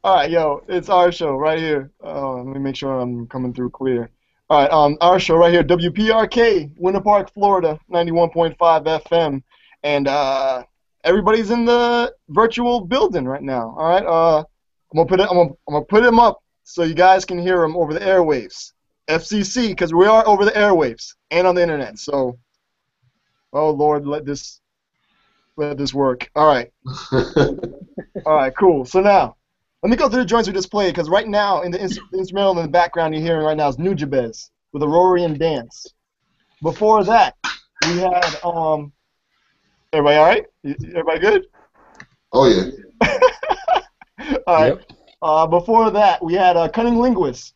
All right, yo, it's our show right here. Let me make sure I'm coming through clear. All right, our show right here, WPRK, Winter Park, Florida, 91.5 FM, and everybody's in the virtual building right now. All right, I'm gonna put him up so you guys can hear him over the airwaves, FCC, because we are over the airwaves and on the internet. So, oh Lord, let this work. All right, cool. So now. Let me go through the joints we just played, because right now, in the instrumental in the background you're hearing right now is Nujabez with Aurorian Dance. Before that, we had, everybody all right? Everybody good? Oh yeah. All right. Yep. Before that, we had Cunning Linguist,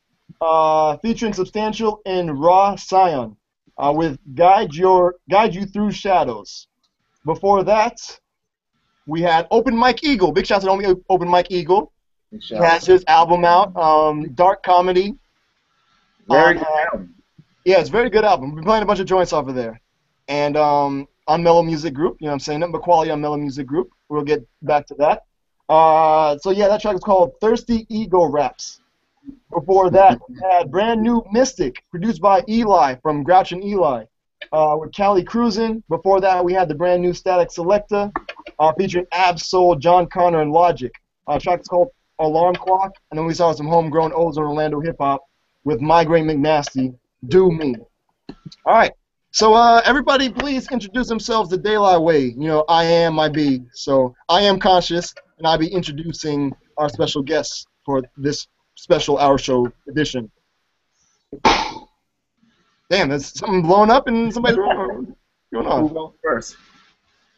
featuring Substantial and Raw Scion, with Guide You Through Shadows. Before that, we had Open Mike Eagle. Big shout out to Open Mike Eagle. He has his album out, Dark Comedy. Very good album. Yeah, it's a very good album. We've been playing a bunch of joints off of there. And on Mellow Music Group, you know what I'm saying? Nothing but quality on Mellow Music Group. We'll get back to that. So yeah, that track is called Thirsty Ego Raps. Before that, we had Brand New Mystic, produced by Eli from Grouch and Eli, with Cali Cruisin'. Before that, we had the brand new Static Selecta, featuring Ab-Soul, John Connor, and Logic. Track is called Alarm Clock, and then we saw some homegrown Ozone Orlando hip hop with Migraine McNasty, Do Me. All right, so everybody please introduce themselves the daylight way. You know, I am IB, so I am conscious, and I'll be introducing our special guests for this special Hour Show edition. Damn, there's something blowing up and somebody's going on. Who goes first?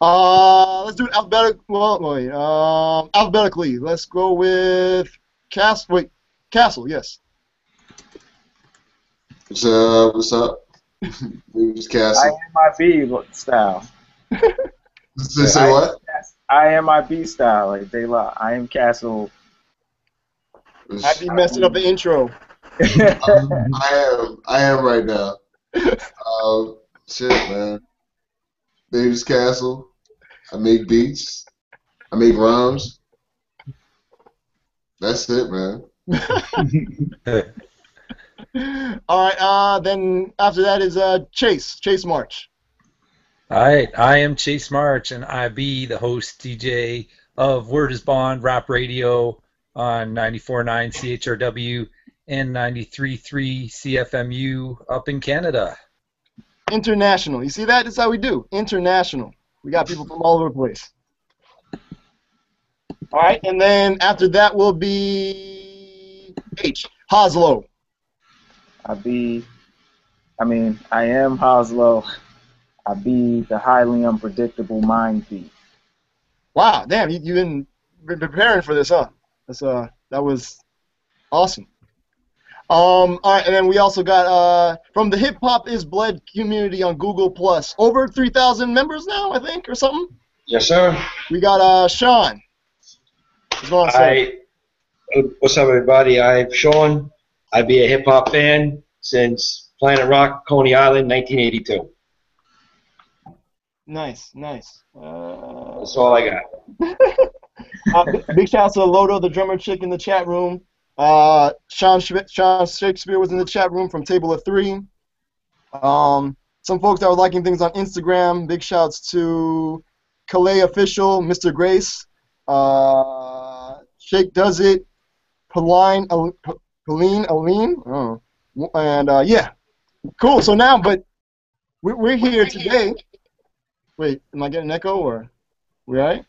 Let's do it alphabetically. Let's go with Castle. Wait, Castle. Yes. What's up? It's Castle. IMIB style. Say what? IMIB style, like they lie. I am Castle. Have you messed up the intro? I am right now. Shit, man. Davis Castle. I make beats. I make rhymes. That's it, man. All right. Then after that is Chase March. All right, I am Chase March, and I be the host DJ of Word is Bond Rap Radio on 94.9 CHRW and 93.3 CFMU up in Canada. International. You see that? That's how we do. International. We got people from all over the place. All right, and then after that will be Hoslow. I am Hoslow. I be the highly unpredictable mind thief. Wow, damn, you've been preparing for this, huh? That was awesome. All right, and then we also got from the Hip Hop Is Bled community on Google Plus, over 3,000 members now, I think, or something. Yes, sir. We got Sean. What's going on, sir? What's up, everybody? I'm Sean. I be a hip hop fan since Planet Rock, Coney Island, 1982. Nice. That's all I got. Big shout out to Lodo, the drummer chick in the chat room. Sean Shakespeare was in the chat room from Table of Three. Some folks that were liking things on Instagram. Big shouts to Calais Official, Mr. Grace, Shake Does It, Pauline, Aline, and yeah, cool. So now, but we're here today. Wait, am I getting an echo or we all right?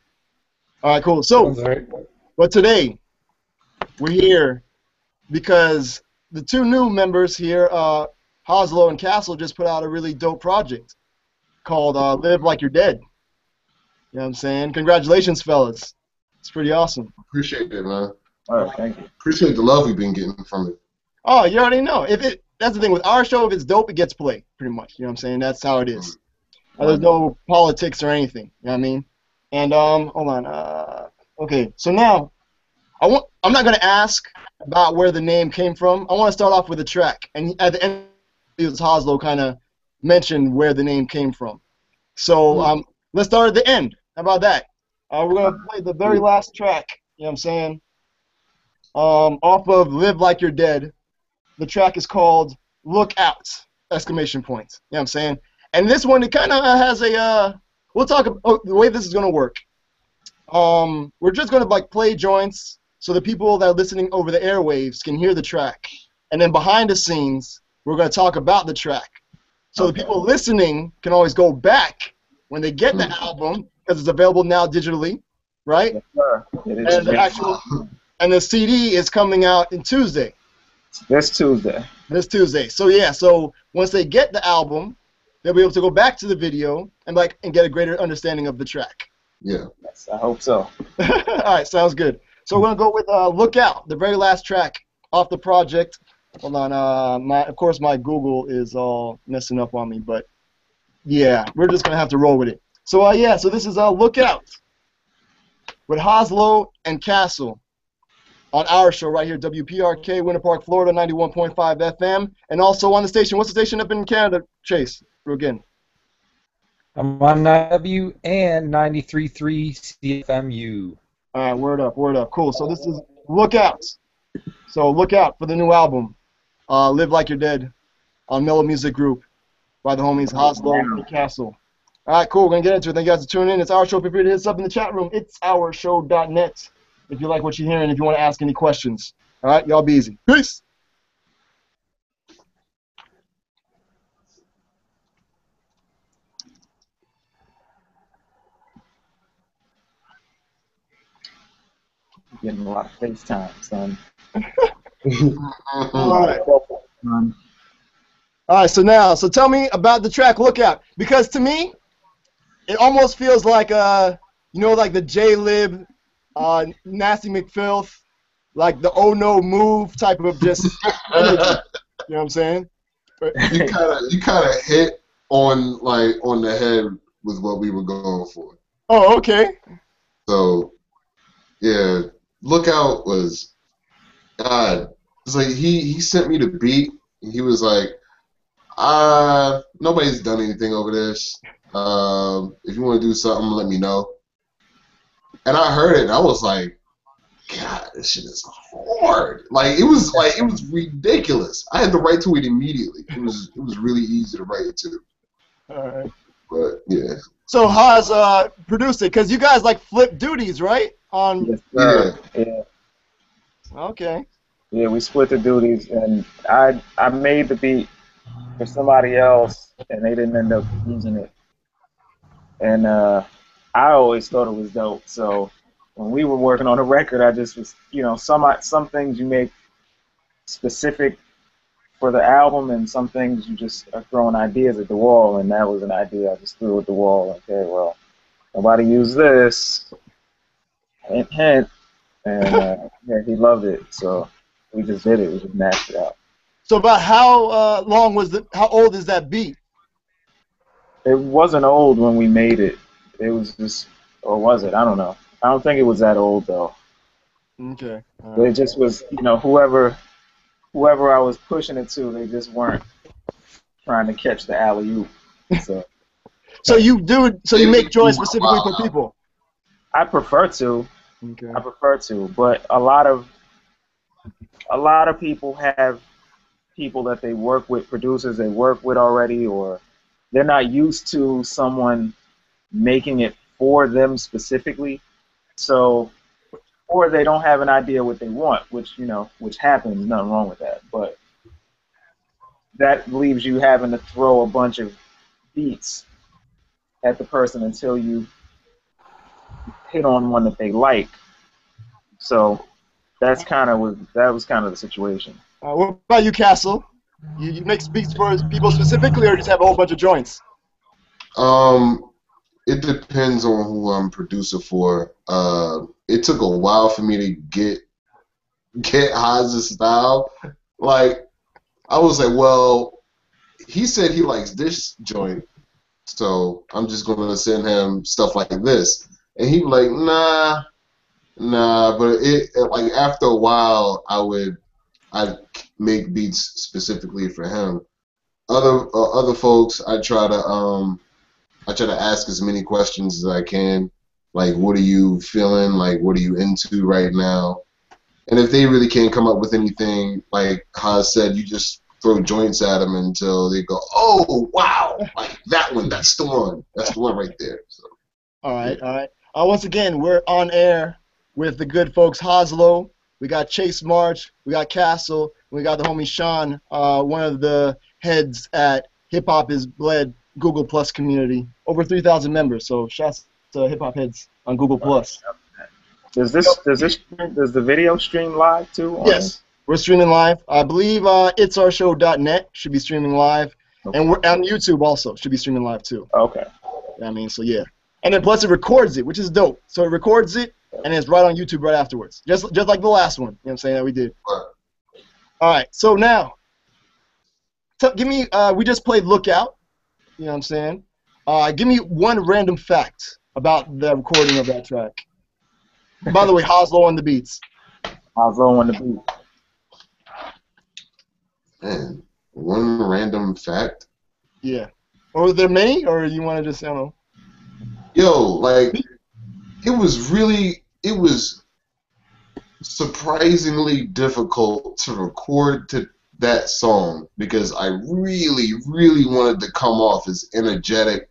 All right, cool. So, but today we're here because the two new members here, Hoslow and Castle, just put out a really dope project called Live Like You're Dead. You know what I'm saying? Congratulations, fellas. It's pretty awesome. Appreciate it, man. All right, thank you. Appreciate the love we've been getting from it. Oh, you already know. That's the thing with our show. If it's dope, it gets played, pretty much. You know what I'm saying? That's how it is. There's no politics or anything. You know what I mean? And hold on. Okay, so now I'm not gonna ask about where the name came from. I want to start off with a track, and at the end, Hoslow kind of mentioned where the name came from. So let's start at the end. How about that? We're gonna play the very last track. You know what I'm saying? off of Live Like You're Dead. The track is called Look Out! Exclamation point. You know what I'm saying? And this one, it kind of has a, we'll talk about the way this is going to work. We're just going to like play joints so the people that are listening over the airwaves can hear the track. And then behind the scenes, we're going to talk about the track. So the people listening can always go back when they get the album, because it's available now digitally, right? Yes, sir. It is. And the CD is coming out in Tuesday. This Tuesday. This Tuesday. So yeah, so once they get the album, they'll be able to go back to the video and get a greater understanding of the track. Yeah. Yes, I hope so. All right, sounds good. So we're gonna go with "Look Out," the very last track off the project. Hold on, of course my Google is all messing up on me, but yeah, we're just gonna have to roll with it. So yeah, so this is "Look Out" with Hoslow and Castle on our show right here, WPRK, Winter Park, Florida, 91.5 FM, and also on the station. What's the station up in Canada, Chase? Again. I'm on W and 93.3 CFMU. All right, word up, word up. Cool. So this is Look Out. So look out for the new album, Live Like You're Dead, on Mellow Music Group by the homies Hoslow and Castle. All right, cool. We're going to get into it. Thank you guys for tuning in. It's Our Show. Feel free to hit us up in the chat room. It's ourshow.net if you like what you're hearing, if you want to ask any questions. All right, y'all be easy. Peace. Getting a lot of FaceTime, son. All right, so tell me about the track Look Out. Because to me, it almost feels like, like the J-Lib, Nasty McFilth, like the Oh No Move type of just energy. You know what I'm saying? You kind of hit on the head with what we were going for. Oh, okay. So, yeah, Look Out was, God, it's like he sent me the beat, and he was like, nobody's done anything over this. If you want to do something, let me know. And I heard it, and I was like, God, this shit is hard. It was ridiculous. I had to write to it immediately. It was really easy to write it to. All right. But yeah. So Haas produced it, because you guys flip duties, right? Yes, sir. Yeah. Okay. Yeah, we split the duties, and I made the beat for somebody else, and they didn't end up using it. And I always thought it was dope. So when we were working on the record, I just was, some things you make specific for the album, and some things you just are throwing ideas at the wall, and that was an idea I just threw at the wall. Okay, well, nobody used this. Hint, hint. And yeah, he loved it, so we just did it. We just mashed it out. So about how how old is that beat? It wasn't old when we made it. It was just, or was it? I don't know. I don't think it was that old though. Okay. It just was, whoever I was pushing it to, they just weren't trying to catch the alley-oop. So you make joints specifically for people? I prefer to. Okay. I prefer to, but a lot of people have people that they work with, producers they work with already, or they're not used to someone making it for them specifically. So, or they don't have an idea what they want, which happens. Nothing wrong with that, but that leaves you having to throw a bunch of beats at the person until you hit on one that they like. So that was kind of the situation. What about you, Castle? You make beats for people specifically, or just have a whole bunch of joints? It depends on who I'm producer for. It took a while for me to get Haas's style. I was like, well, he said he likes this joint, so I'm just gonna send him stuff like this. And he was like, nah. But after a while, I'd make beats specifically for him. Other folks, I try to ask as many questions as I can. Like, what are you feeling? Like, what are you into right now? And if they really can't come up with anything, like Haas said, you just throw joints at them until they go, oh, wow, like that one, that's the one. That's the one right there. So, All right, all right. Once again, we're on air with the good folks Hoslow. We got Chase March. We got Castle. We got the homie Sean, one of the heads at Hip Hop is Bled Google Plus community. Over 3,000 members. So shouts to Hip Hop heads on Google Plus. Does the video stream live too? Yes, we're streaming live. I believe it'sourshow.net should be streaming live, Okay. and we're on YouTube also should be streaming live too. Okay. I mean, so yeah, and then plus it records it, which is dope. So it records it, and it's right on YouTube right afterwards, just like the last one. You know what I'm saying that we did. All right, so now, give me. We just played Lookout. You know what I'm saying? Give me one random fact about the recording of that track. By the way, Hoslow on the beats. Hoslow on the beat. man, one random fact. Yeah. Or are there many, or you want to just, I don't know? Yo, like, it was surprisingly difficult to record that song because I really, really wanted to come off as energetic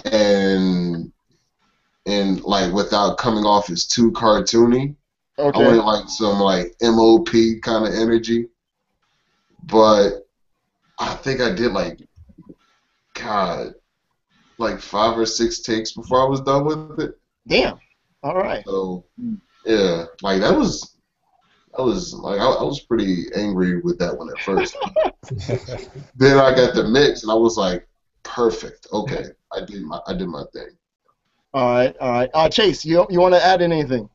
and like without coming off as too cartoony. Okay. I wanted like some like MOP kind of energy, but I think I did like like 5 or 6 takes before I was done with it. Damn. All right. So yeah, like that was like I was pretty angry with that one at first. Then I got the mix and I was like, perfect. Okay, I did my thing. All right. All right. Chase, you want to add in anything?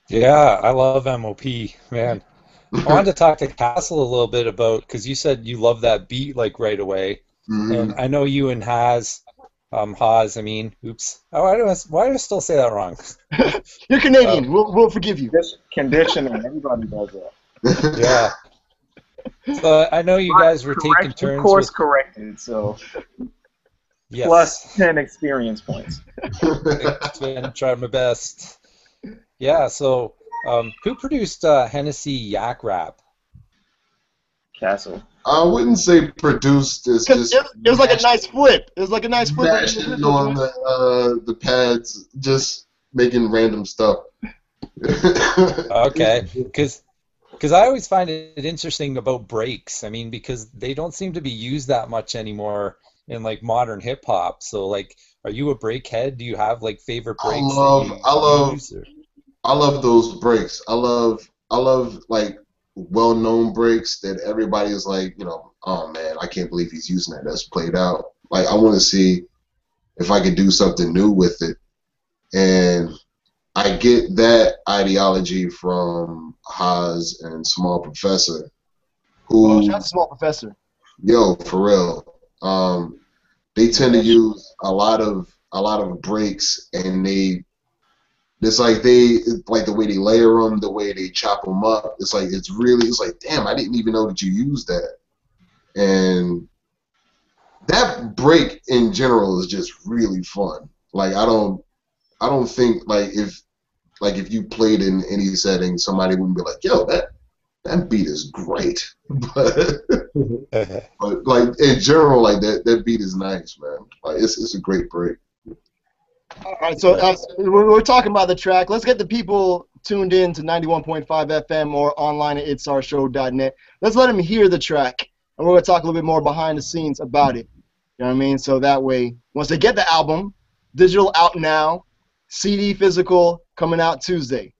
Yeah, I love MOP, man. I wanted to talk to Castle a little bit about, because you said you love that beat like right away, and I know you and Haas, I mean, oops, why do I still say that wrong? You're Canadian. We'll forgive you. Just conditioning. Everybody does that. Yeah. So I know you guys were taking turns. Course corrected. So. Yes. Plus 10 experience points. Been trying my best. Yeah, so who produced Hennessy Yak Rap? Castle. I wouldn't say produced. It's just it was like a nice flip. It was like a nice flip. mashing on the pads, just making random stuff. Okay, because I always find it interesting about breaks. I mean, because they don't seem to be used that much anymore in like modern hip hop. So like, are you a break head? Do you have like favorite breaks? I love those breaks. I love like well-known breaks that everybody is like, you know, oh man, I can't believe he's using that. That's played out. Like I want to see if I could do something new with it, and I get that ideology from Haas and Small Professor. Who? Shout out to Small Professor. Yo, for real. They tend to use a lot of breaks, and it's like the way they layer them, the way they chop them up. It's like damn, I didn't even know that you used that. And that break in general is just really fun. Like I don't think like if you played in any setting, somebody wouldn't be like, yo, that beat is great. But like in general, like that beat is nice, man. Like it's a great break. All right, so we're talking about the track. Let's get the people tuned in to 91.5 FM or online at it'sourshow.net. Let's let them hear the track, and we're going to talk a little bit more behind the scenes about it. You know what I mean? So that way, once they get the album, digital out now, CD physical coming out Tuesday,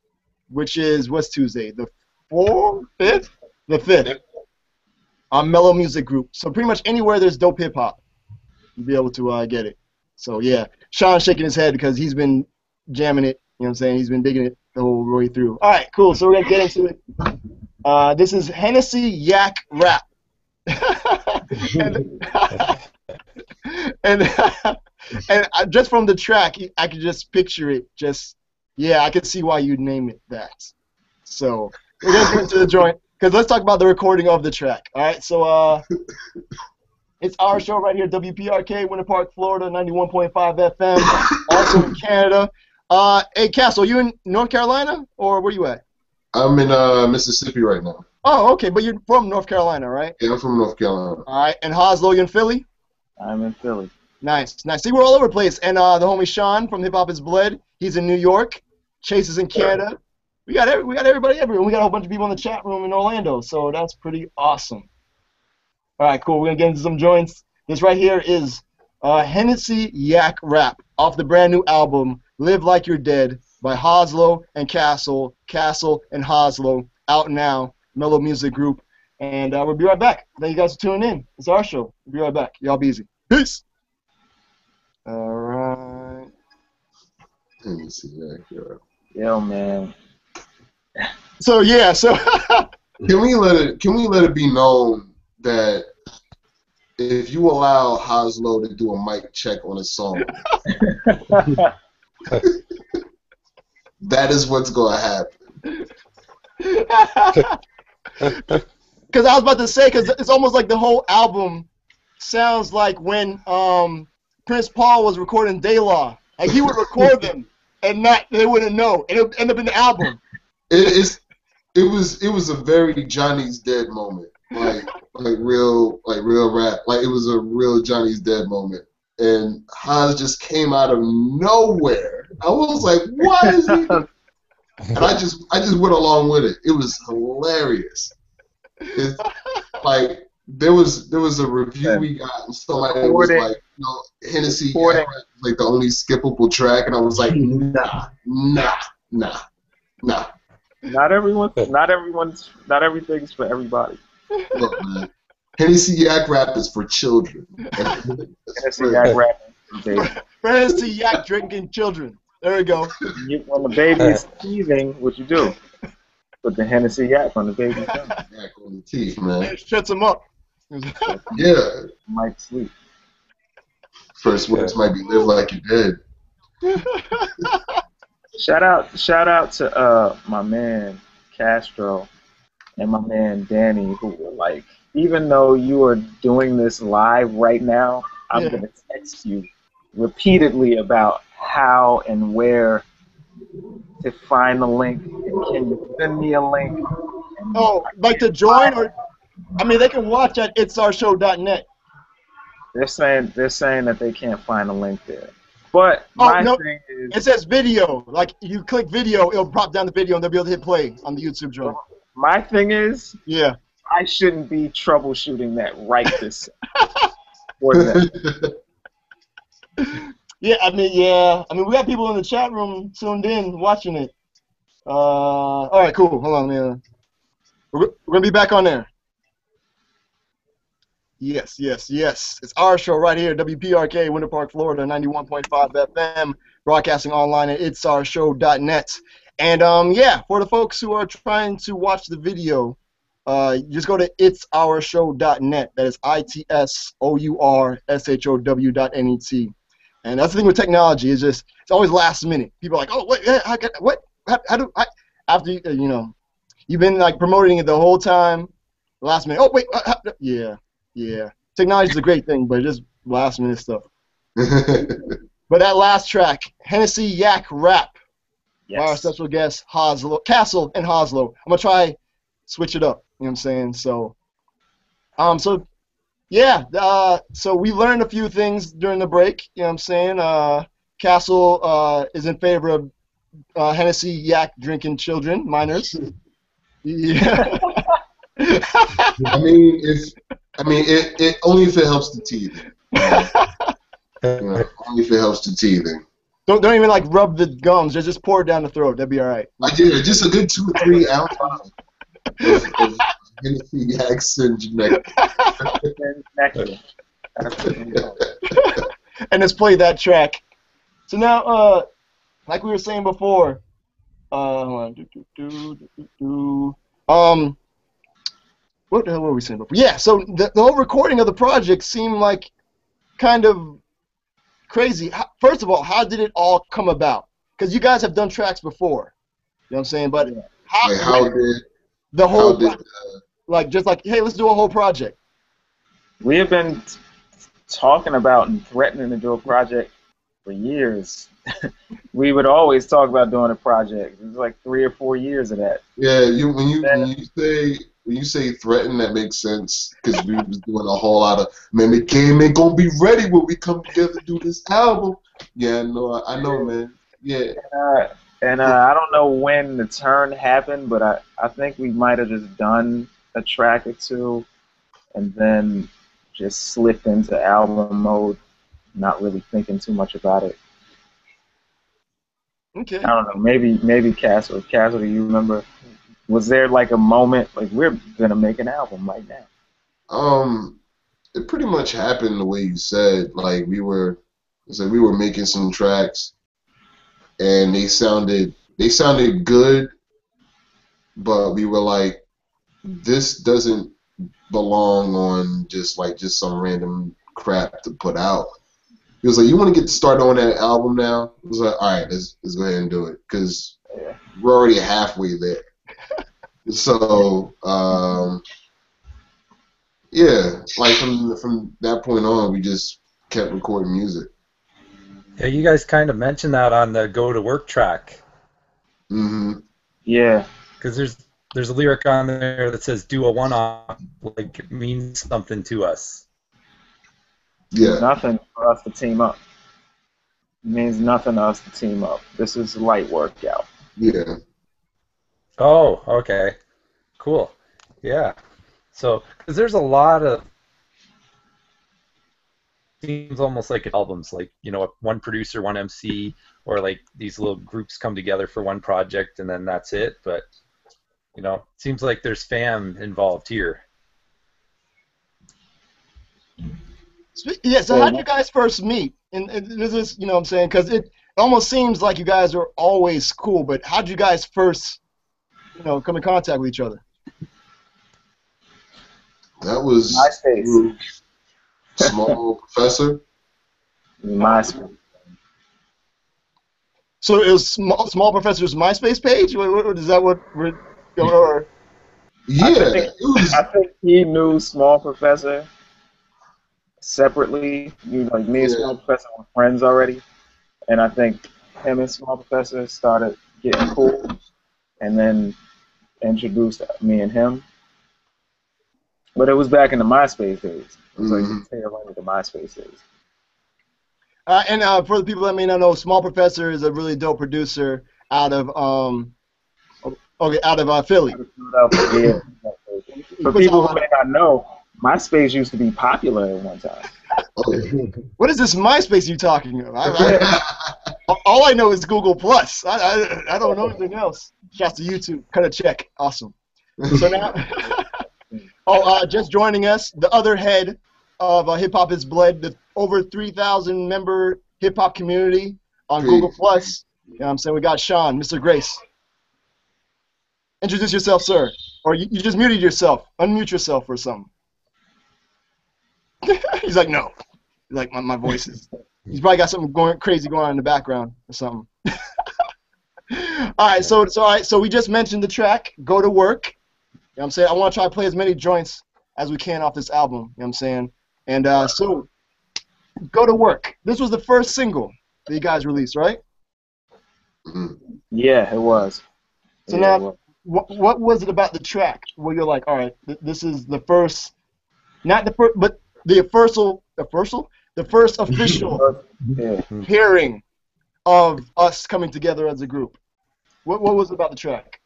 which is, what's Tuesday? The 4th? 5th? The 5th. On Mellow Music Group. So pretty much anywhere there's dope hip-hop, you'll be able to get it. So, yeah. Sean's shaking his head because he's been jamming it. You know what I'm saying? He's been digging it the whole way through. All right, cool. So we're going to get into it. This is Hennessy Yak Rap. and just from the track, I could just picture it. I could see why you'd name it that. So we're going to get into the joint. Because let's talk about the recording of the track. All right, so it's our show right here, WPRK, Winter Park, Florida, 91.5 FM, also in Canada. Hey, Cass, are you in North Carolina, or where you at? I'm in Mississippi right now. Oh, okay, but you're from North Carolina, right? Yeah, I'm from North Carolina. All right, and Hoslo, you in Philly? I'm in Philly. Nice, nice. See, we're all over the place. And the homie Sean from Hip Hop Is Blood, he's in New York. Chase is in Canada. We got everybody everywhere. We got a whole bunch of people in the chat room in Orlando, so that's pretty awesome. All right, cool. We're gonna get into some joints. This right here is Hennessy Yak Rap off the brand new album Live Like You're Dead by Hoslo and Castle and Hoslo, out now. Mellow Music Group, and we'll be right back. Thank you guys for tuning in. It's our show. We'll be right back. Y'all be easy. Peace. All right. Let me see that. Yo, man. So yeah, so Can we let it be known that if you allow Hoslo to do a mic check on a song, that is what's going to happen. because I was about to say, because it's almost like the whole album sounds like when Prince Paul was recording De La. Like he would record them and they wouldn't know, and it would end up in the album. It was a very Johnny's Dead moment, like real rap, like it was a real Johnny's Dead moment, and Hans just came out of nowhere. I was like, what is he? And I just went along with it. It was hilarious. It's like there was a review we got, and somebody was like, Hennessy Yak Rap is like the only skippable track, and I was like, nah. Not everything's for everybody. Look, man, Hennessy Yak Rap is for children. Hennessy Yak Rap, baby. Hennessy Yak drinking children. There we go. When the baby is teething, what you do? Put the Hennessy Yak on the baby's tongue. Yak on the teeth, man. It shuts them up. Yeah. Might sleep. First words might be live like you did. Shout out to my man Castro and my man Danny, who were like, even though you are doing this live right now, I'm gonna text you repeatedly about how and where to find the link, and can you send me a link? Oh, like to join, or I mean, they can watch at it'sourshow.net. They're saying that they can't find a link there. But my thing is, it says video. Like you click video, it'll pop down the video, and they'll be able to hit play on the YouTube joint. My thing is, yeah, I shouldn't be troubleshooting that right this second. Yeah, I mean, we got people in the chat room tuned in, watching it. All right, cool. Hold on, man. We're gonna be back on there. Yes. It's our show right here, WPRK, Winter Park, Florida, 91.5 FM, broadcasting online at it'sourshow.net. And for the folks who are trying to watch the video, just go to it'sourshow.net. That is it'sourshow.net. And that's the thing with technology, is just it's always last minute. People are like, oh, wait, how do I? After you've been like promoting it the whole time, last minute. Oh wait, yeah. Technology is a great thing, but it's just last minute stuff. But that last track, Hennessy Yak Rap, by our special guest Castle and Hoslo. I'm gonna try switch it up. You know what I'm saying? So we learned a few things during the break. You know what I'm saying? Castle is in favor of Hennessy Yak drinking children, minors. Yeah. I mean, it only if it helps the teething. Only if it helps the teething. Don't even like rub the gums. Just pour it down the throat. That'd be all right. I did. Just a good 2 or 3 ounces of Hennessy Yak Syndrome. And let's play that track. So now, like we were saying before, hold on. What the hell were we saying before? Yeah, so the whole recording of the project seemed like kind of crazy. First of all, how did it all come about? Because you guys have done tracks before. You know what I'm saying? But how did the whole hey, let's do a whole project? We have been talking about and threatening to do a project for years. We would always talk about doing a project. It was like 3 or 4 years of that. Yeah, when you say threaten, that makes sense because we was doing a whole lot of man. The game ain't gonna be ready when we come together to do this album. Yeah, no, I know, man. Yeah. I don't know when the turn happened, but I think we might have just done a track or two and then just slipped into album mode, not really thinking too much about it. Okay. I don't know. Maybe Castle. Castle, do you remember? Was there like a moment like we're gonna make an album right now? It pretty much happened the way you said. Like we were making some tracks, and they sounded good, but we were like, this doesn't belong on just some random crap to put out. He was like, you want to get started on that album now? I was like, all right, let's go ahead and do it because we're already halfway there. So yeah, like from that point on, we just kept recording music. Yeah, you guys kind of mentioned that on the Go to Work track. Mm-hmm. Yeah. Because there's a lyric on there that says do a one-off, like it means something to us. Yeah. Nothing for us to team up. It means nothing to us to team up. This is light workout. Yeah. Oh, okay. Cool. Yeah. So, because there's a lot of, seems almost like albums, like, you know, one producer, one MC, or like these little groups come together for one project and then that's it. But, you know, it seems like there's fam involved here. Yeah, so how did you guys first meet? And this is, you know what I'm saying, because it almost seems like you guys are always cool, but how did you guys first, you know, come in contact with each other? That was MySpace. Small Professor. MySpace. So it was Small Professor's MySpace page? Is that what we're going over? Yeah. I think he knew Small Professor separately. You know, like me and Small Professor were friends already, and I think him and Small Professor started getting cool, and then introduced me and him. But it was back in the MySpace days. It was like the tail end of the MySpace days. And for the people that may not know, Small Professor is a really dope producer out of Philly. Yeah. For people who may not know, MySpace used to be popular at one time. What is this MySpace you talking about? All I know is Google Plus. I don't know anything else. Shouts to YouTube. Cut a check. Awesome. So now, just joining us, the other head of Hip Hop Is Bled, the over 3,000 member hip hop community on Google Plus. You know what I'm saying? We got Sean, Mr. Grace. Introduce yourself, sir. Or you just muted yourself. Unmute yourself or something. He's like, no. He's like, my voice is. He's probably got something crazy going on in the background or something. All right, so we just mentioned the track, Go to Work. You know what I'm saying? I want to try to play as many joints as we can off this album. You know what I'm saying? And so, Go to Work. This was the first single that you guys released, right? Yeah, it was. So now, what was it about the track where you're like, all right, this is the first, not the first, but the first official hearing of us coming together as a group? What was it about the track?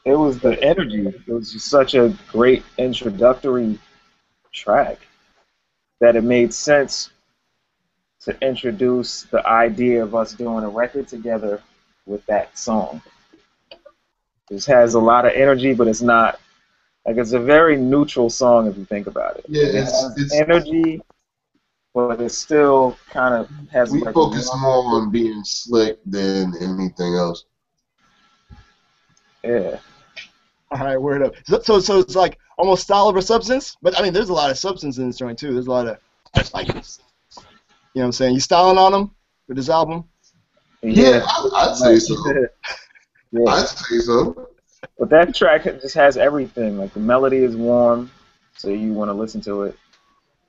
It was the energy. It was just such a great introductory track that it made sense to introduce the idea of us doing a record together with that song. It has a lot of energy, but it's not, like, it's a very neutral song if you think about it. Yeah, it has energy, but it still kind of has. We like focus more on being slick than anything else. Yeah. All right, word up. So it's like almost style over substance, but I mean, there's a lot of substance in this joint too. There's a lot of, like, you know what I'm saying? You styling on them with this album? Yeah, I'd say so. Yeah. I'd say so. But that track just has everything. Like, the melody is warm, so you want to listen to it.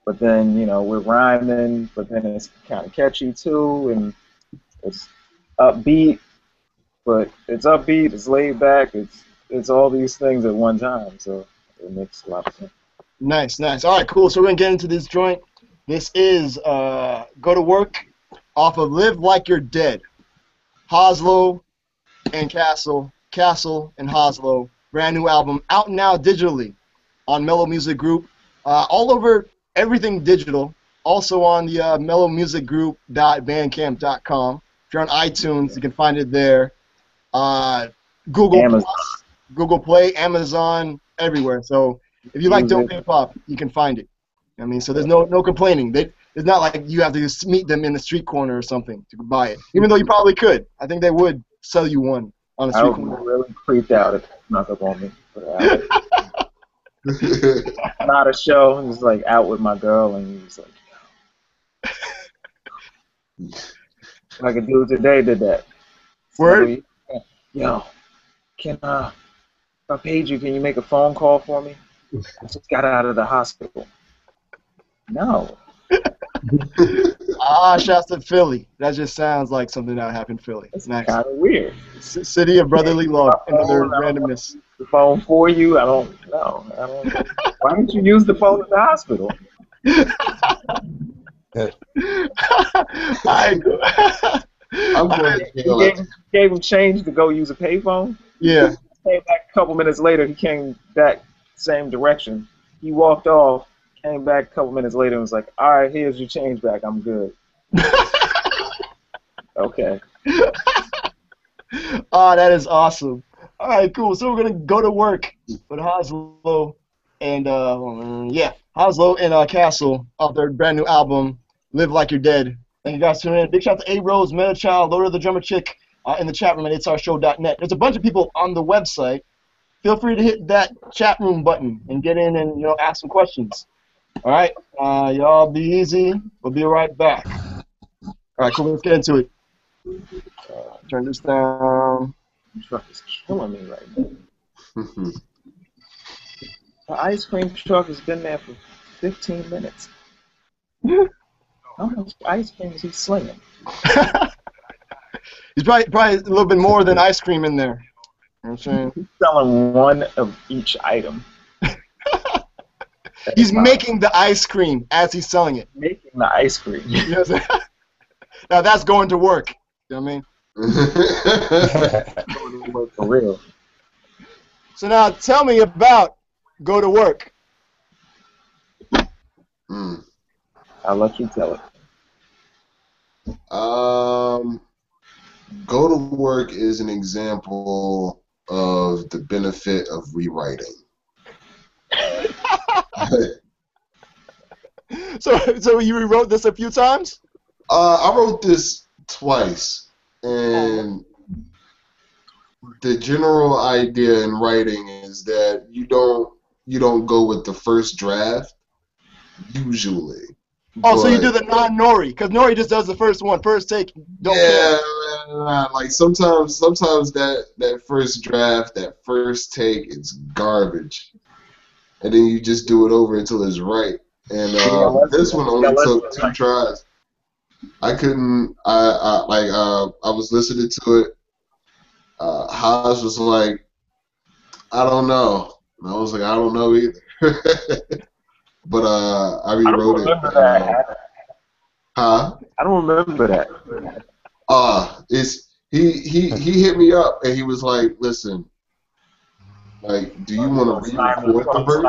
But then, you know, we're rhyming, but then it's kind of catchy too, and It's upbeat, but it's upbeat. It's laid back. It's all these things at one time. So it makes a lot of sense. Nice, nice. All right, cool. So we're gonna get into this joint. This is Go to Work off of Live Like You're Dead. Hoslow and Castle and Hoslow. Brand new album out now digitally on Mellow Music Group. All over everything digital. Also on the mellowmusicgroup.bandcamp.com. If you're on iTunes, you can find it there. Google Amazon. Plus, Google Play, Amazon, everywhere. So if you like dope hip hop, you can find it. I mean, so there's no complaining. It's not like you have to just meet them in the street corner or something to buy it. Even though you probably could. I think they would sell you one on a street corner. I was really creeped out if it snuck up on me. Not a show. I was like out with my girl, and he was like, like a dude today did that. Word? Yo, can if I paid you, can you make a phone call for me? I just got out of the hospital. No. Shouts to Philly. That just sounds like something that would happen in Philly. It's Nice. kind of weird. City of brotherly love and other randomness. The phone for you? I don't know. Why don't you use the phone in the hospital? Gave him change to go use a payphone. Yeah. Came back a couple minutes later. He came back same direction. He walked off. Came back a couple minutes later and was like, "All right, here's your change back. I'm good." Okay. Oh, that is awesome. All right, cool. So we're gonna go to work with Hoslow and Hoslow and Castle off their brand new album, "Live Like You're Dead." Thank you guys for tuning in. Big shout out to A Rose, Meta Child, Loader the Drummer Chick in the chat room at it'sourshow.net. There's a bunch of people on the website. Feel free to hit that chat room button and get in and ask some questions. All right, y'all be easy. We'll be right back. All right, cool. Let's get into it. Turn this down. The truck is killing me right now. The ice cream truck has been there for 15 minutes. How much ice cream is he slinging? He's probably a little bit more than ice cream in there. You know what I'm saying? He's selling one of each item. He's making the ice cream as he's selling it. Making the ice cream. You know what I'm saying? Now that's going to work. You know what I mean? For real. So now tell me about Go to Work. I'll let you tell it. Go to Work is an example of the benefit of rewriting. So you rewrote this a few times? I wrote this twice, and the general idea in writing is that you don't go with the first draft usually. Oh, so you do the non-Nori, because Nori just does the first one, first take. Don't care. Like sometimes that first draft, that first take, it's garbage, and then you just do it over until it's right. And this one only took 2 tries. I couldn't. I was listening to it. Haas was like, I don't know. And I was like, I don't know either. But I rewrote it. I don't remember that. He hit me up and he was like, listen, like, do you want to re-record the verse?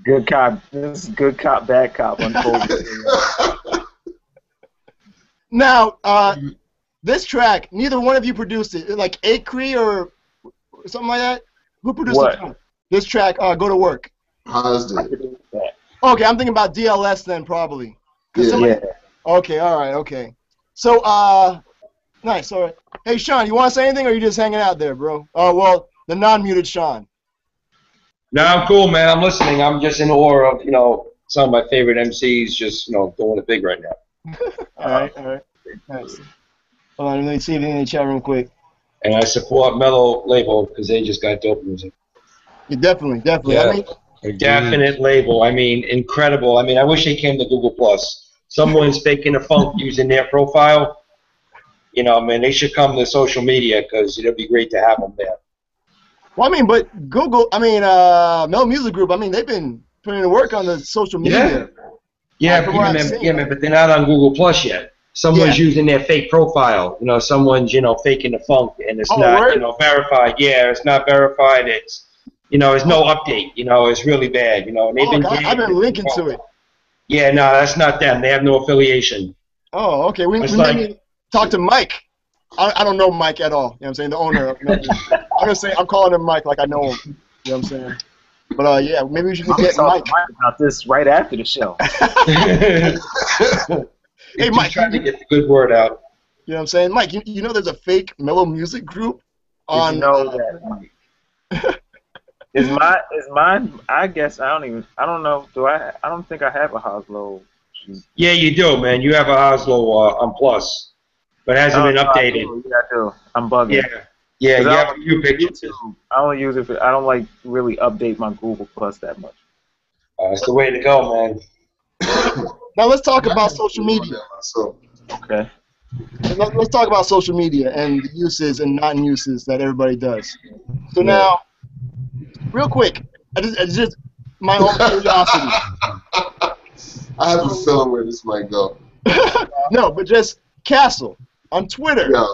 Good cop. This is good cop, bad cop unfolded. Now, this track, neither one of you produced it. Like Acree or something like that? Who produced What? the track? This track, Go to Work. Haas did. Okay, I'm thinking about DLS then, probably. Yeah. Okay, all right, okay. So, nice, all right. Hey, Sean, you want to say anything, or are you just hanging out there, bro? Oh, well, the non-muted Sean. No, I'm cool, man. I'm listening. I'm just in awe of, some of my favorite MCs just, doing it big right now. All right. Nice. Hold on, let me see anything in the chat room quick. And I support Mellow Label because they just got dope music. Yeah, definitely. Yeah. I mean, Definite label. I mean, incredible. I mean, I wish they came to Google Plus. Someone's faking the funk using their profile. You know, man, they should come to social media because it'd be great to have them there. Well, I mean, but Google, Mel Music Group, I mean, they've been putting in work on the social media. Yeah, man, but they're not on Google Plus yet. Someone's using their fake profile. You know, someone's, faking the funk, and it's not, verified. Yeah, it's not verified. It's, there's no update. It's really bad. And they've I've been linking to it. Yeah, no, that's not them. They have no affiliation. Oh, okay. We maybe talk to Mike. I don't know Mike at all. You know what I'm saying? The owner of Mel Music. I'm calling him Mike like I know him. You know what I'm saying? But yeah, maybe we should get Mike about this right after the show. Hey, Mike, trying to get the good word out. You know what I'm saying, Mike? You know, there's a fake Mellow Music group on. Did you know that, Mike? Is mine? I guess I don't know. I don't think I have a Hoslow. Yeah, you do, man. You have a Hoslow on Plus, but it hasn't been updated. Yeah, I do. I'm bugging. Yeah, you have a few pictures. I don't use it. I don't like really update my Google Plus that much. That's the way to go, man. Now let's talk about social media. Okay. Let's talk about social media and the uses and non-uses that everybody does. So now, real quick, it's just my own curiosity. I have a feeling where this might go. No, but just Castle on Twitter. Yeah.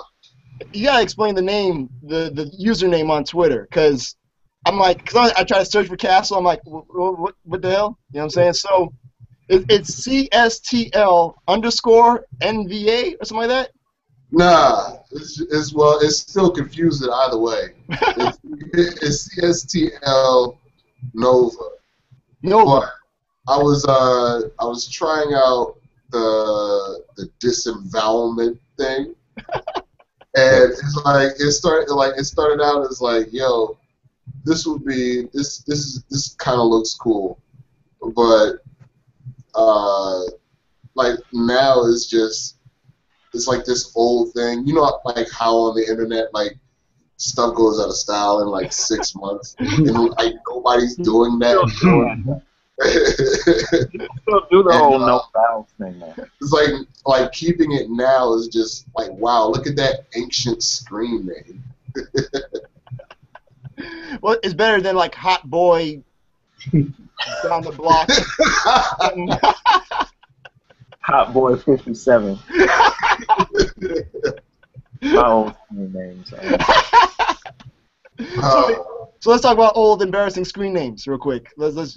You gotta explain the name, the username on Twitter, because I'm like, because I try to search for Castle, I'm like, what the hell? You know what I'm saying? So it's CSTL_NVA or something like that. Nah, it's still confusing either way. It's CSTL Nova. Nova. But I was trying out the disembowelment thing. And it's like it started out as like, yo, this kind of looks cool, but like now it's like this old thing, like how on the internet like stuff goes out of style in like 6 months, and like nobody's doing that. Still do the whole no fouls thing, man. It's like keeping it now is just like, wow, look at that ancient screen name. Well, it's better than like Hot Boy down the block. Hot Boy 57. My old screen names. So let's talk about old embarrassing screen names real quick. Let's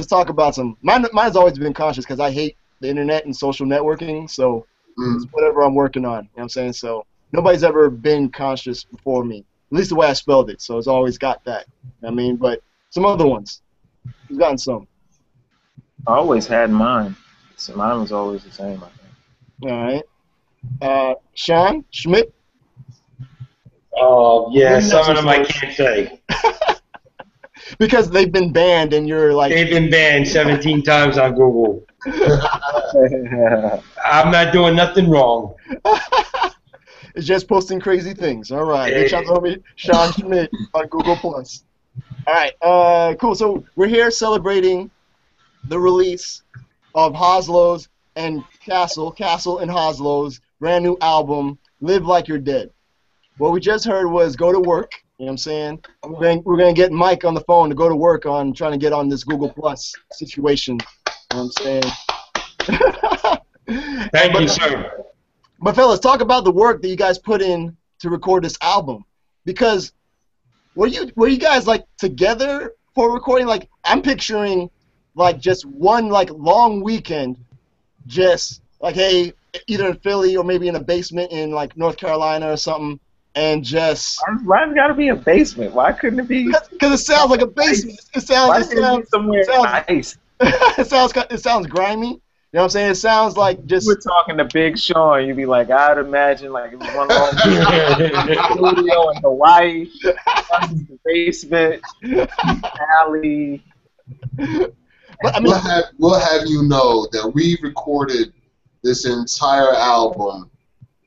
talk about some. Mine's always been conscious because I hate the internet and social networking. So it's whatever I'm working on. You know what I'm saying? So nobody's ever been conscious before me. At least the way I spelled it. So it's always got that. I mean, but some other ones. We've gotten some. I always had mine. So mine was always the same, I think. All right. Sean Schmidt. Oh, yeah, some of them I can't say. Because they've been banned and you're like... They've been banned 17 times on Google. I'm not doing nothing wrong. It's just posting crazy things. All right. Hey. Sean Schmidt on Google+. All right. Cool. So we're here celebrating the release of Hoslow's and Castle and Hoslow's brand new album, Live Like You're Dead. What we just heard was Go to Work. You know what I'm saying? We're going to get Mike on the phone to go to work on trying to get on this Google Plus situation. You know what I'm saying? Thank you, sir. But fellas, talk about the work that you guys put in to record this album. Because were you guys like together for recording? Like I'm picturing like just one like long weekend, just like hey, either in Philly or maybe in a basement in like North Carolina or something. And just why's got to be a basement? Why couldn't it be? Because it sounds like a basement. It sounds somewhere nice. It sounds grimy. You know what I'm saying? It sounds like just. We're talking to Big Sean. You'd be like, I'd imagine like it was one of those studio in Hawaii, the basement, alley. But, I mean, we'll have you know that we recorded this entire album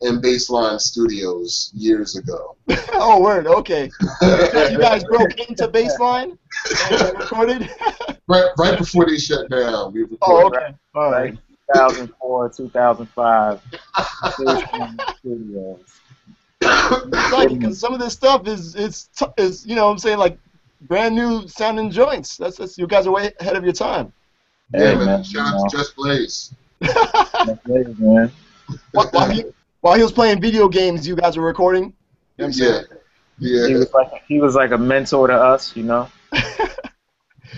in Baseline Studios years ago. Oh, word. Okay. You guys broke into Baseline and recorded? right before they shut down, we recorded. Oh, okay. All right. 2004, 2005. Baseline Studios. Because some of this stuff is you know what I'm saying, like brand new sounding joints. That's you guys are way ahead of your time. Yeah, man. Shout out to Just Blaze. Just Blaze, man. While he was playing video games, you guys were recording. You know what I'm saying? Yeah. He was like a mentor to us, you know.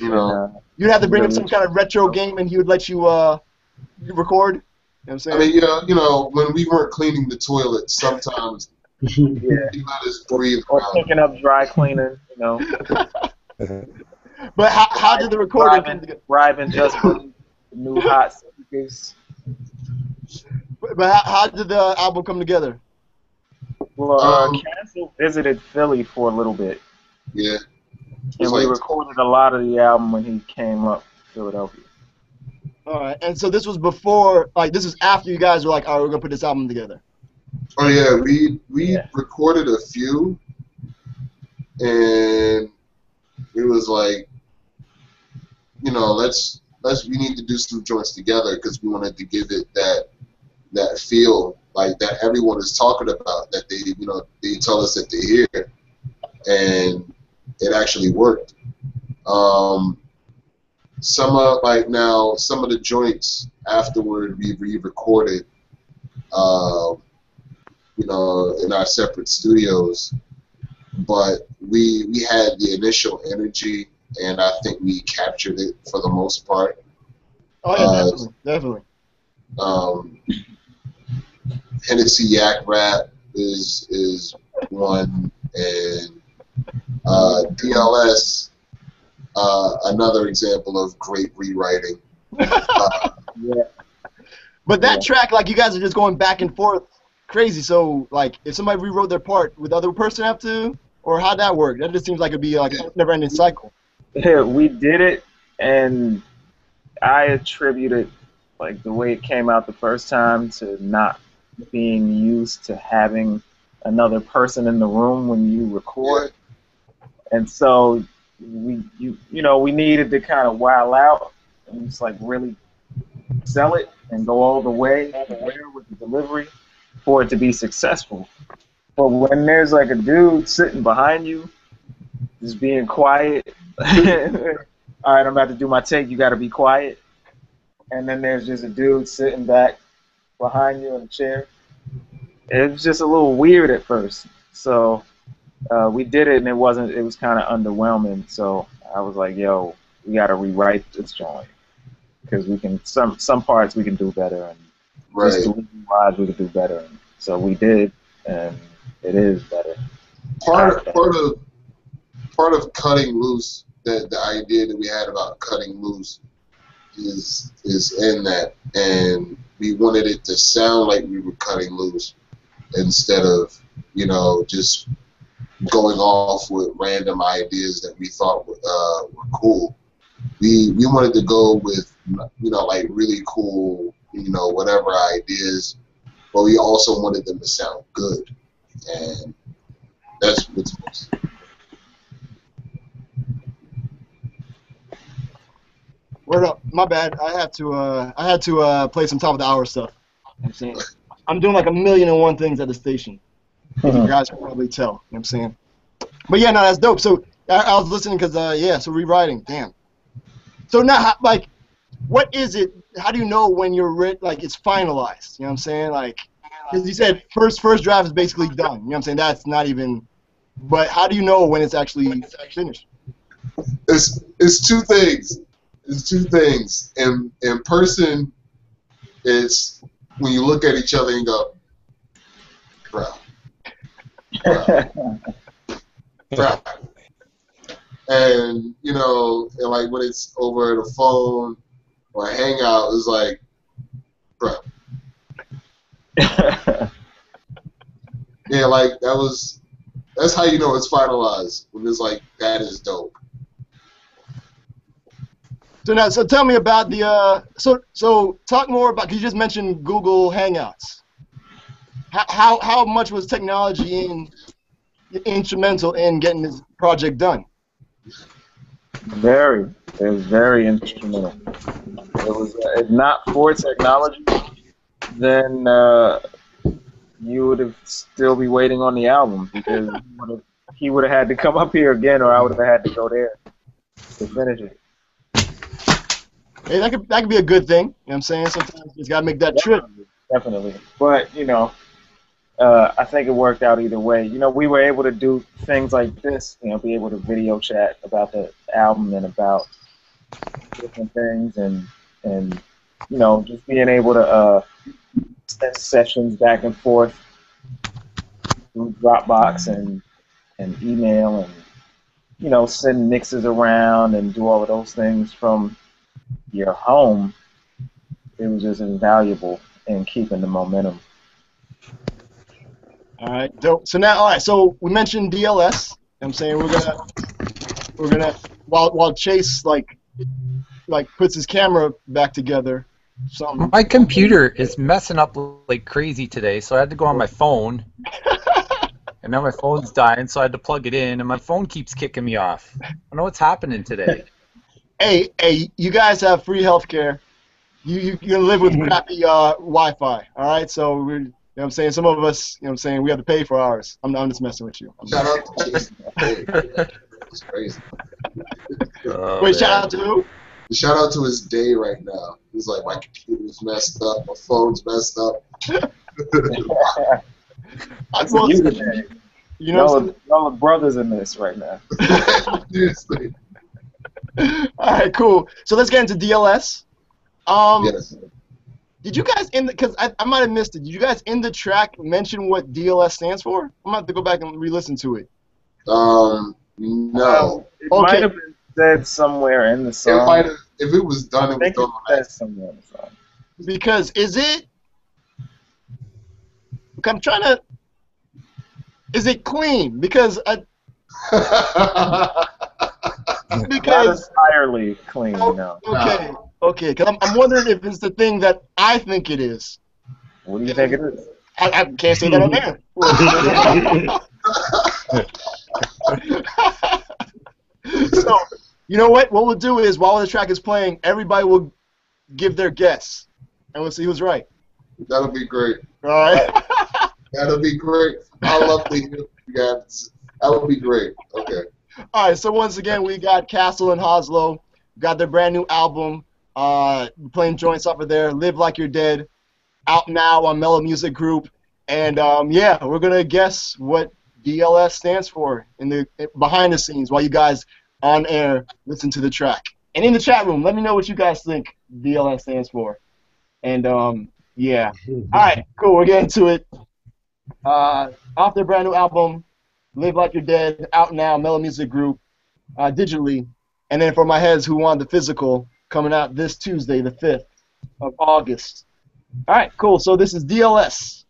You know. You'd have to bring him some kind of retro game, and he would let you record. You know what I'm saying? I mean, you know, when we weren't cleaning the toilet, sometimes he let us breathe or around. picking up dry cleaning, you know. But how did the recording come together? Bribing Just Blaze, the new hot speakers. But how did the album come together? Well, Cancel visited Philly for a little bit. Yeah. And we recorded a lot of the album when he came up to Philadelphia. All right, and so this was before, like, this is after you guys were like, all right, we're gonna put this album together. Oh yeah, we recorded a few, and it was like, you know, we need to do some joints together because we wanted to give it that feel like that everyone is talking about, that they tell us that they hear, and it actually worked. Some of the joints afterward we re-recorded, you know, in our separate studios, but we had the initial energy, and I think we captured it for the most part. Oh yeah, definitely. Hennessy Yak Rap is one, and DLS, another example of great rewriting. But that track, like, you guys are just going back and forth crazy. So, like, if somebody rewrote their part, would the other person have to? Or how'd that work? That just seems like it'd be like a never-ending cycle. Yeah, we did it, and I attribute it, like, the way it came out the first time to not being used to having another person in the room when you record. And so we needed to kind of wow out and just like really sell it and go all the way with the delivery for it to be successful. But when there's like a dude sitting behind you just being quiet, all right, I'm about to do my take, you got to be quiet. And then there's just a dude sitting back behind you in a chair. It was just a little weird at first. So we did it, and it was kind of underwhelming. So I was like, yo, we got to rewrite this joint because we can some parts we can do better, and just delivery-wise we could do better. And so we did, and it is better. Part of cutting loose, the idea that we had about cutting loose is in that, and we wanted it to sound like we were cutting loose instead of, you know, just going off with random ideas that we thought were cool. We wanted to go with, you know, like really cool, you know, whatever ideas, but we also wanted them to sound good, and that's what's most. Word up. My bad. I had to play some top of the hour stuff. I'm saying I'm doing like 1,000,001 things at the station. You guys can probably tell. You know what I'm saying? But yeah, no, that's dope. So I was listening because so rewriting. Damn. So now, like, what is it? How do you know when you're like it's finalized? You know what I'm saying? Like, because you said first draft is basically done. You know what I'm saying? That's not even. But how do you know when it's actually finished? It's two things. It's two things. In person, it's when you look at each other and go, bro. And, you know, and like when it's over the phone or a hangout, it's like, bro. Yeah, like that's how you know it's finalized, when it's like, that is dope. So tell me about the so talk more about, because you just mentioned Google Hangouts. how much was technology instrumental in getting this project done? Very. It was very instrumental. It was if not for technology, then you would have still be waiting on the album because he would have had to come up here again, or I would have had to go there to finish it. Hey, that could be a good thing. You know what I'm saying? Sometimes you just gotta make that trip. Definitely. But I think it worked out either way. We were able to do things like this. Be able to video chat about the album and about different things, and just being able to send sessions back and forth through Dropbox and email, and send mixes around and do all of those things from your home. It was just invaluable in keeping the momentum. All right, dope. So now, all right. So we mentioned DLS. I'm saying we're gonna while Chase like puts his camera back together. Something. My computer is messing up like crazy today, so I had to go on my phone. And now my phone's dying, so I had to plug it in, and my phone keeps kicking me off. I don't know what's happening today. Hey, you guys have free healthcare. You can live with crappy Wi-Fi. All right, so we're. You know what I'm saying? Some of us, you know what I'm saying, we have to pay for ours. I'm just messing with you. Shout out to Jason. It's crazy. Oh, wait, man. shout out to who? Shout out to his day right now. He's like, my computer's messed up, my phone's messed up. That's Well, you today. Y'all are brothers in this right now. Seriously. All right, cool. So let's get into DLS. Yes. Did you guys because I might have missed it. Did you guys in the track mention what DLS stands for? I'm gonna have to go back and re-listen to it. No. It might have been said somewhere in the song. It might have. If it was done, it was done. Said somewhere in the song. Because is it clean? Because Not entirely clean, no. Okay, because I'm wondering if it's the thing that I think it is. What do you think it is? I can't say that on there. So, you know what? What we'll do is, while the track is playing, everybody will give their guess, and we'll see who's right. That'll be great. All right? That'll be great. I love to hear you guys. That would be great. Okay. All right, so once again, we got Castle and Hoslow. Got their brand new album. Playing joints off of there. Live Like You're Dead. Out now on Mellow Music Group. And yeah, we're going to guess what DLS stands for behind the scenes while you guys on air listen to the track. And in the chat room, let me know what you guys think DLS stands for. And yeah. All right, cool. We're getting to it. Off their brand new album, Live Like You're Dead, out now, Mellow Music Group, digitally. And then for my heads who want the physical, coming out this Tuesday, the 5th of August. All right, cool. So this is DLS.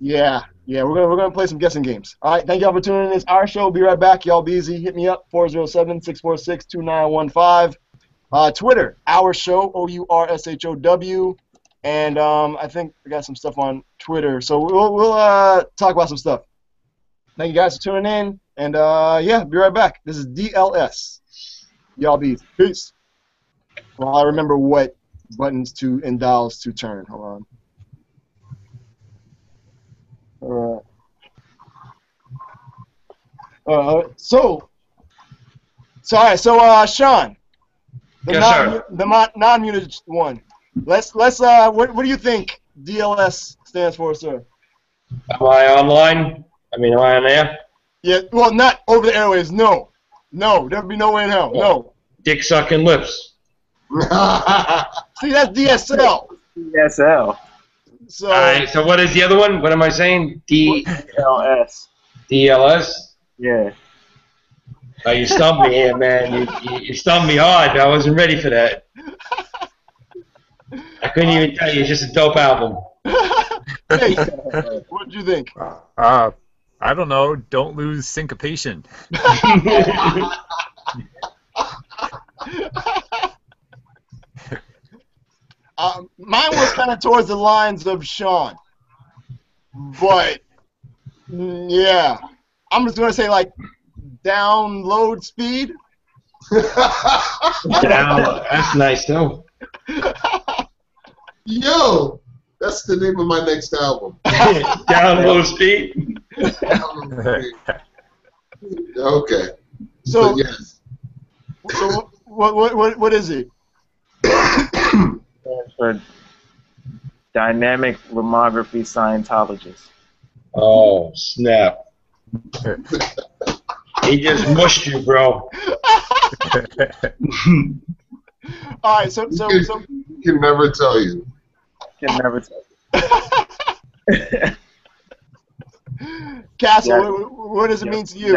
Yeah, we're gonna play some guessing games. All right, thank y'all for tuning in. It's our show. Be right back. Y'all be easy. Hit me up 407-646-2915. Twitter, our show, OURSHOW. And I think we got some stuff on Twitter, so we'll talk about some stuff. Thank you guys for tuning in, and yeah, be right back. This is DLS. Y'all be easy. Peace. Well, I remember what buttons and dials to turn. Hold on. All right. So Sean, the non-muted one. Let's what do you think DLS stands for, sir? Am I online? I mean, am I on there? Yeah, well, not over the airwaves. No, there'd be no way in hell. No. Dick sucking lips. See, that's DSL. DSL. So. All right. So what is the other one? What am I saying? DLS. DLS. Yeah. Oh, you stumped me here, man. You stumped me hard. I wasn't ready for that. I couldn't even tell you. It's just a dope album. Hey, what do you think? I don't know. Don't lose syncopation. Mine was kind of towards the lines of Sean. but yeah, I'm just gonna say like download speed. That's nice too. Yo, that's the name of my next album. Download speed. Okay. So but yes. So what is it? Stands for Dynamic Lomography Scientologist. Oh snap! He just mushed you, bro. All right, so Can never tell you. Can never tell. Castle, Yeah. what does it mean to you?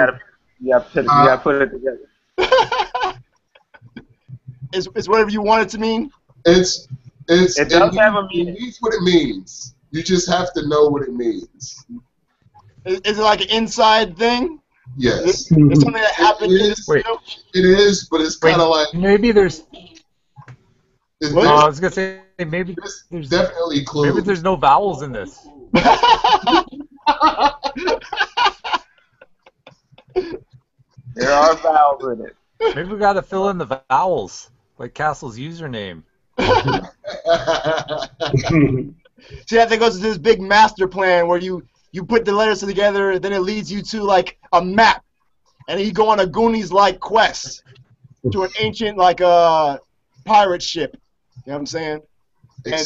You gotta put it together. It's whatever you want it to mean. It does have a meaning. It means what it means. You just have to know what it means. Is it like an inside thing? Yes. It's something that happened in this Wait. film? It is, but it's kind of like. Maybe there's. It's I was gonna say maybe there's definitely clues. maybe there's no vowels in this. There are vowels in it. Maybe we gotta fill in the vowels, like Castle's username. See, that thing goes to this big master plan where you put the letters together, then it leads you to like a map, and then you go on a Goonies-like quest to an ancient like pirate ship. You know what I'm saying?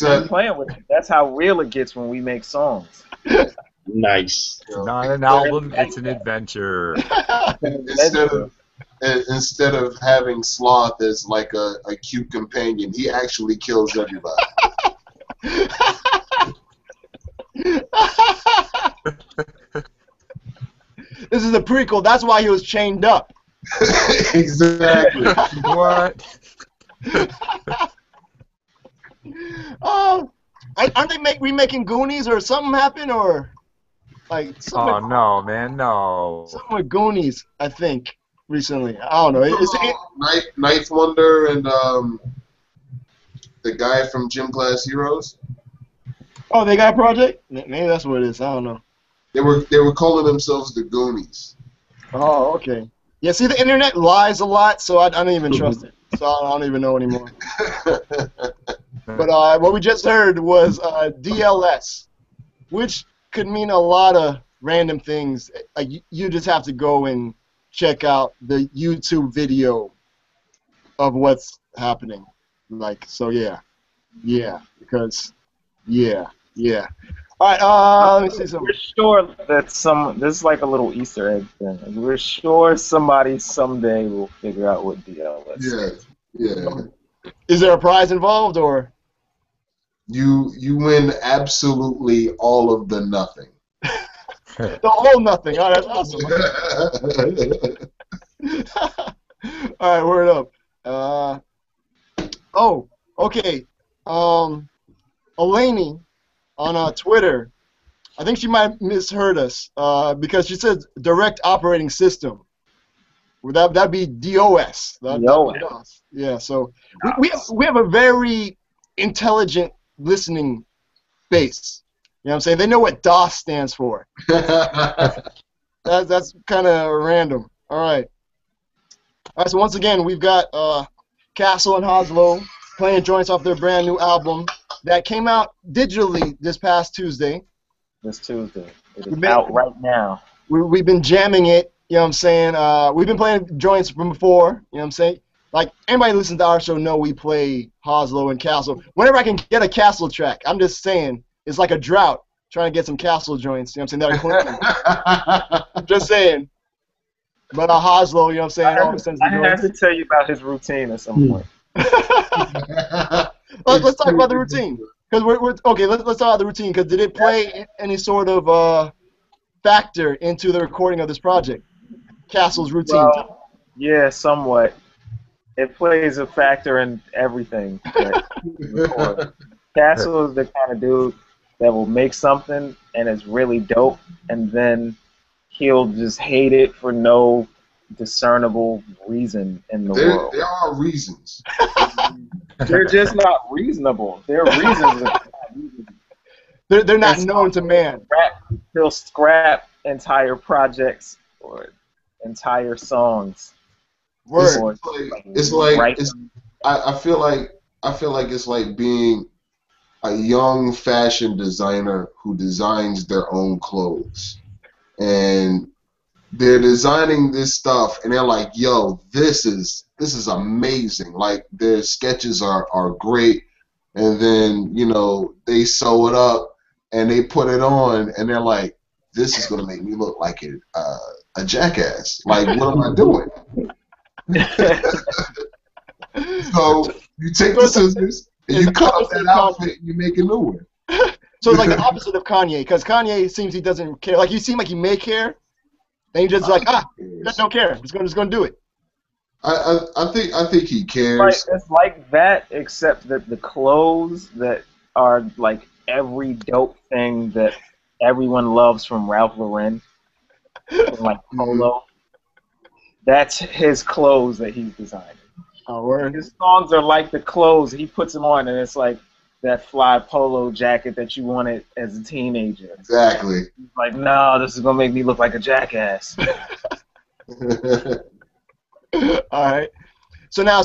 I'm playing with it. That's how real it gets when we make songs. Nice. It's not an album; it's an adventure. Instead of having Sloth as like a cute companion, he actually kills everybody. This is a prequel. That's why he was chained up. Exactly. What? Aren't they remaking Goonies or something happened or like Oh no, man, no. something with Goonies? I think recently. I don't know. Ninth Wonder and the guy from Gym Class Heroes. Oh, they got a project? Maybe that's what it is. I don't know. They were calling themselves the Goonies. Oh, okay. Yeah, see, the internet lies a lot, so I don't even trust it. So I don't even know anymore. But what we just heard was DLS, which could mean a lot of random things. You just have to go and check out the YouTube video of what's happening. Like, so yeah, because yeah. All right, let me see something. We're sure that this is like a little Easter egg thing. We're sure somebody someday will figure out what DLS is. Yeah. Is there a prize involved, or? You win absolutely all of the nothing. The whole nothing. Oh, that's awesome. All right, word up. Oh, okay. Eleni on Twitter, I think she might have misheard us because she said direct operating system. Would that'd be DOS? DOS. Yeah. So we have a very intelligent listening base. You know what I'm saying? They know what DOS stands for. That's kind of random. All right. So once again, we've got Castle and Hoslow playing joints off their brand new album that came out digitally this past Tuesday. This Tuesday. It is out right now. We've been jamming it. You know what I'm saying? We've been playing joints from before. You know what I'm saying? Like, anybody listens to our show know we play Hoslow and Castle. Whenever I can get a Castle track, I'm just saying, it's like a drought trying to get some Castle joints. You know what I'm saying? That are clean. Just saying. But Hoslow, you know what I'm saying? I have to tell you about his routine at some point. Let's talk about the routine. Because we're okay. Let's talk about the routine. Because did it play any sort of factor into the recording of this project? Castle's routine. Well, yeah, somewhat. It plays a factor in everything. Castle is the kind of dude that will make something and it's really dope, and then he'll just hate it for no discernible reason in the world. There are reasons. They're just not reasonable. They're reasons. They're not known to man. he'll scrap entire projects or entire songs. Word. I feel like it's like being a young fashion designer who designs their own clothes, and they're designing this stuff, and they're like, "Yo, this is amazing!" Like their sketches are great, and then they sew it up and they put it on, and they're like, "This is gonna make me look like a jackass. Like, what am I doing?" So you take the scissors and you cut up that outfit and you make a new one. So it's like the opposite of Kanye, because Kanye seems he doesn't care. Like you seem like he may care, and he just like he just don't care. He's just gonna do it. I think he cares. It's like that, except that the clothes that are like every dope thing that everyone loves from Ralph Lauren, like polo. That's his clothes that he's designing. Oh, word. His songs are like the clothes. He puts them on, and it's like that fly polo jacket that you wanted as a teenager. Exactly. He's like, no, this is going to make me look like a jackass. All right. So now,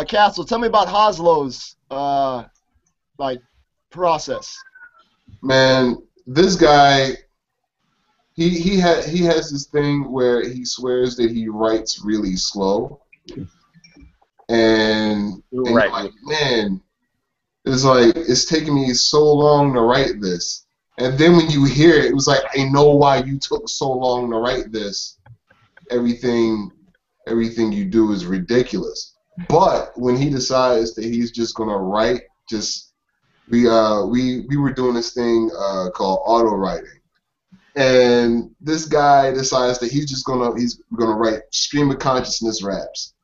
Castle, tell me about Haslow's process. Man, this guy, he has this thing where he swears that he writes really slow, and you're like, man, it's taking me so long to write this, and then when you hear it, it was like, I know why you took so long to write this. Everything you do is ridiculous. But when he decides that he's just gonna write, we were doing this thing called auto writing. And this guy decides that he's gonna write stream of consciousness raps,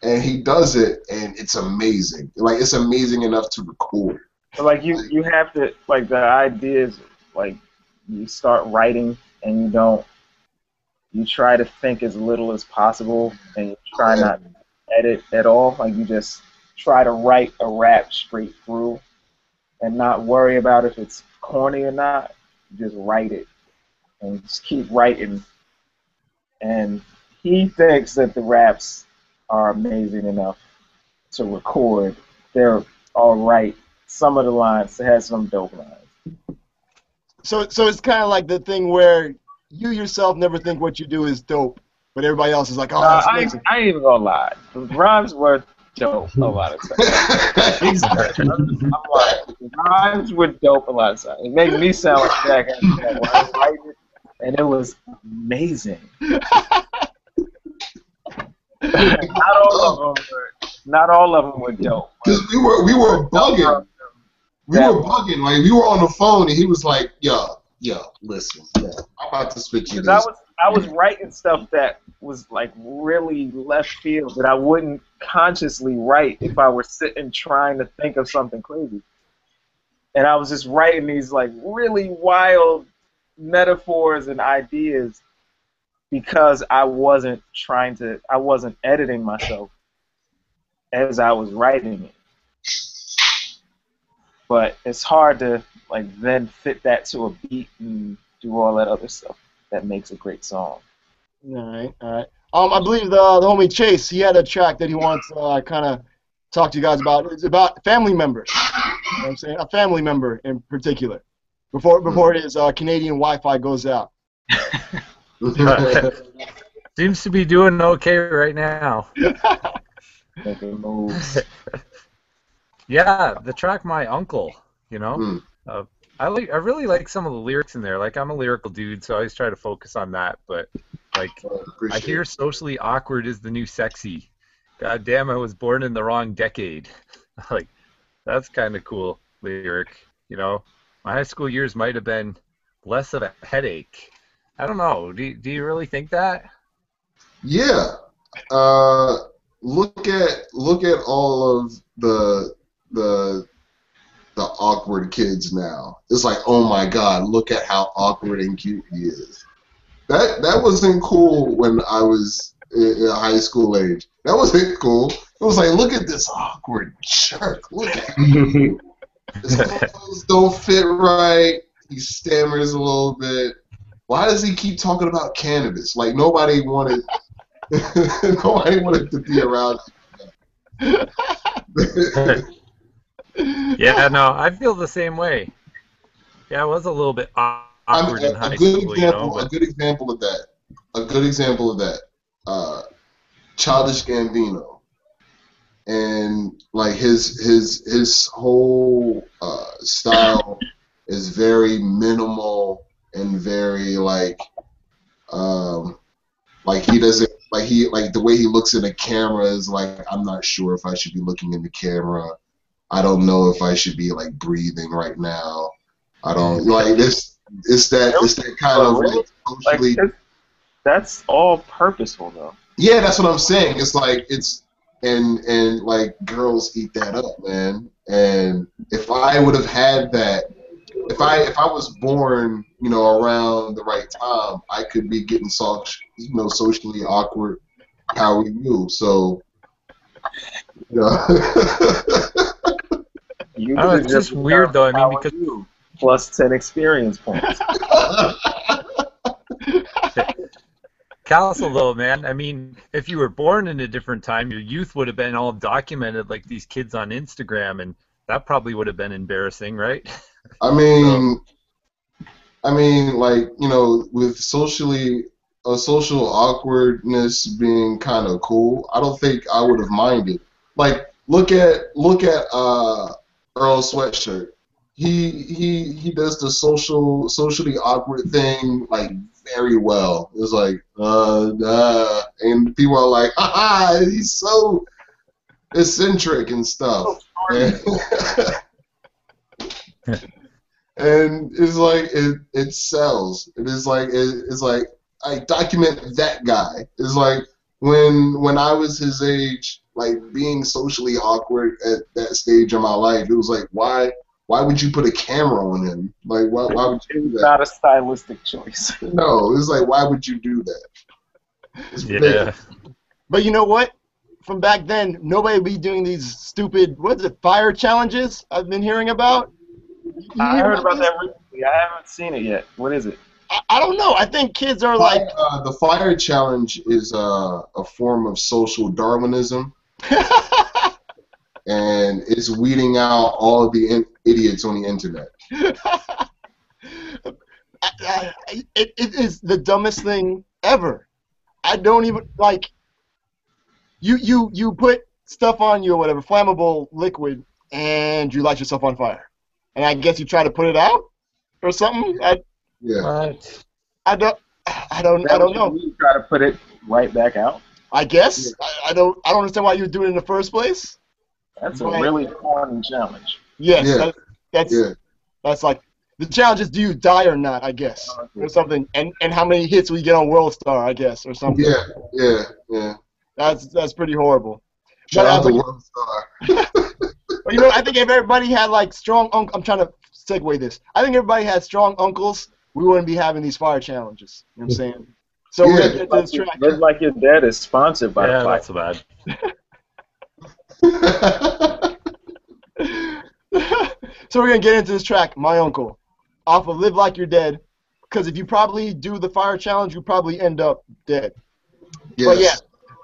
and he does it, and it's amazing. Like it's amazing enough to record. But like you have to like the ideas like you start writing and you try to think as little as possible, and you try not to edit at all. Like you just try to write a rap straight through, and not worry about if it's corny or not. You just write it. And just keep writing, and he thinks that the raps are amazing enough to record. They're all right. Some of the lines have some dope lines. So it's kind of like the thing where you yourself never think what you do is dope, but everybody else is like, oh, that's amazing. I ain't even gonna lie. The rhymes were dope a lot of times. I'm like, the rhymes were dope a lot of times. It made me sound like Jack when I was writing it. And it was amazing. Not all of them were dope. Because we were bugging. We were bugging. Like we were on the phone, and he was like, "Yo, listen, I'm about to switch you this." I was writing stuff that was like really left field that I wouldn't consciously write if I were sitting trying to think of something crazy. And I was just writing these like really wild metaphors and ideas because I wasn't editing myself as I was writing it. But it's hard to like then fit that to a beat and do all that other stuff that makes a great song. All right. I believe the homie Chase, he had a track that he wants to kind of talk to you guys about. It's about family members. You know what I'm saying? A family member in particular. Before his Canadian Wi-Fi goes out. Seems to be doing okay right now. Making moves. Yeah, the track "My Uncle," you know, I really like some of the lyrics in there. Like I'm a lyrical dude, so I always try to focus on that. But like, I hear "socially awkward is the new sexy." God damn, I was born in the wrong decade. Like, that's kind of cool lyric, you know. My high school years might have been less of a headache. I don't know. Do you really think that? Yeah. Look at all of the awkward kids now. It's like, oh my God, look at how awkward and cute he is. That wasn't cool when I was in high school age. That wasn't cool. It was like, look at this awkward jerk. Look at him. His clothes don't fit right. He stammers a little bit. Why does he keep talking about cannabis? Like nobody wanted to be around him. Yeah, no, I feel the same way. Yeah, it was a little bit awkward in high school, you know. A good example of that. Childish Gambino, and like his whole style is very minimal and very like he doesn't like the way he looks in the camera is like, I'm not sure if I should be looking in the camera. I don't know if I should be like breathing right now. I don't like this. It's that kind of like socially. Like, that's all purposeful though. Yeah, that's what I'm saying. It's like and like girls eat that up, man. And if I would have had that, if I was born, you know, around the right time, I could be getting socially awkward how we move. So, you know. It's just weird though. I mean, because plus 10 experience points. Castle, though, man, I mean, if you were born in a different time, your youth would have been all documented like these kids on Instagram, and that probably would have been embarrassing, right? I mean, like, you know, with social awkwardness being kind of cool, I don't think I would have minded. Like, look at Earl Sweatshirt. He does the socially awkward thing like very well. It's like and people are like, he's so eccentric and stuff. And it's like it sells. It's like I document that guy. It's like when I was his age, like being socially awkward at that stage of my life, it was like, why would you put a camera on him? Like, why would you do that? It's not a stylistic choice. No, it's like, why would you do that? It's yeah. But you know what? From back then, nobody would be doing these stupid, fire challenges I've been hearing about? I heard about that recently. I haven't seen it yet. What is it? I don't know. I think kids are like... the fire challenge is a form of social Darwinism. And it's weeding out all of the idiots on the internet. It is the dumbest thing ever. I don't even, like, you put stuff on you or whatever, flammable liquid, and you light yourself on fire. And I guess you try to put it out or something? Yeah. I don't know. You try to put it right back out? I guess. Yeah. I don't understand why you would do it in the first place. That's a really corny challenge. Yes, yeah. That's like, the challenge is, do you die or not, I guess, or something, and how many hits will you get on World Star, I guess, or something. Yeah. That's pretty horrible. Shout out to World Star. But, you know, I think if everybody had like strong I'm trying to segue this. I think everybody had strong uncles, we wouldn't be having these fire challenges. You know what I'm saying? So we're gonna get to this track. Live Like Your Dad is sponsored by the not so bad. So we're gonna get into this track, My Uncle, off of Live Like You're Dead, because if you probably do the fire challenge, you probably end up dead. Yes. But yeah,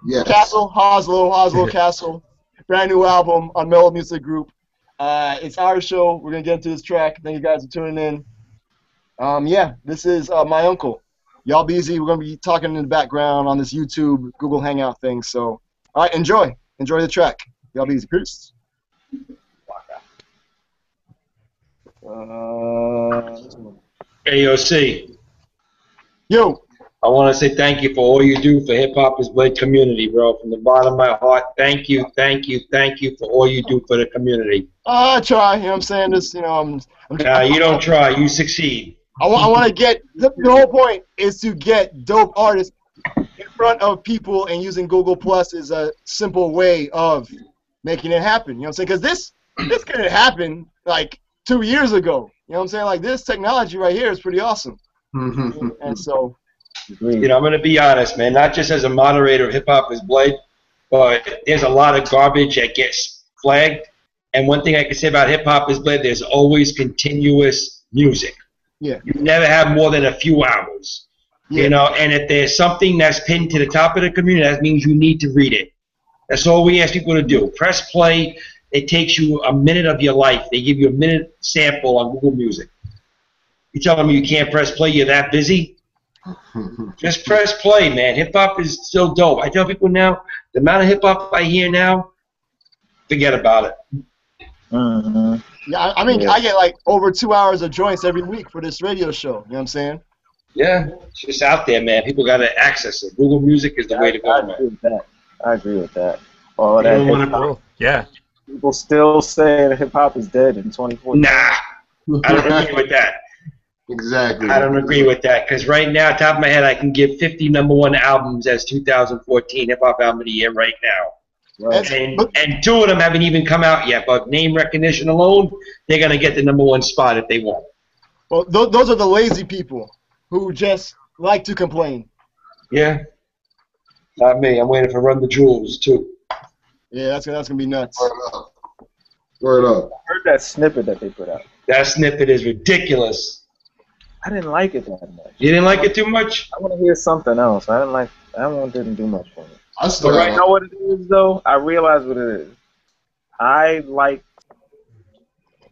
yes. Castle, Hoslow Castle, brand new album on Mellow Music Group. It's our show. We're gonna get into this track. Thank you guys for tuning in. Yeah, this is My Uncle. Y'all be easy. We're gonna be talking in the background on this YouTube, Google Hangout thing. So, all right, enjoy the track. Y'all be easy. Peace. AOC. Yo. I want to say thank you for all you do for Hip Hop is Blade community, bro. From the bottom of my heart, thank you for all you do for the community. I try. You know what I'm saying? This, you know, you don't try. You succeed. I want to get the whole point is to get dope artists in front of people, and using Google Plus is a simple way of making it happen. You know what I'm saying? Because this couldn't happen like 2 years ago. You know what I'm saying? Like, this technology right here is pretty awesome. And so, you know, I'm going to be honest, man. Not just as a moderator of Hip Hop is Blade, but there's a lot of garbage that gets flagged. And one thing I can say about Hip Hop is Blade, there's always continuous music. Yeah. You never have more than a few hours. Yeah. You know, and if there's something that's pinned to the top of the community, that means you need to read it. That's all we ask people to do. Press play. It takes you a minute of your life. They give you a minute sample on Google Music. You telling me you can't press play? You're that busy? Just press play, man. Hip hop is still dope. I tell people now, the amount of hip hop I hear now, forget about it. Mm-hmm. Yeah, I mean, I get like over 2 hours of joints every week for this radio show. You know what I'm saying? Yeah, it's just out there, man. People got to access it. Google Music is the way to go, man. I agree with that. All of that. Yeah. People still say that hip hop is dead in 2014. Nah, I don't agree with that. Exactly. I don't agree with that because right now, top of my head, I can give 50 #1 albums as 2014 hip hop album of the year right now. Right. And 2 of them haven't even come out yet, but name recognition alone, they're gonna get the #1 spot if they want. Well, those are the lazy people who just like to complain. Yeah, not me. I'm waiting for Run the Jewels too. Yeah, that's gonna be nuts. Word up. I heard that snippet that they put out. That snippet is ridiculous. I didn't like it that much. You didn't like it too much? I want to hear something else. I didn't like that one. Didn't do much for me. I still But you know what it is, though? I realize what it is. I like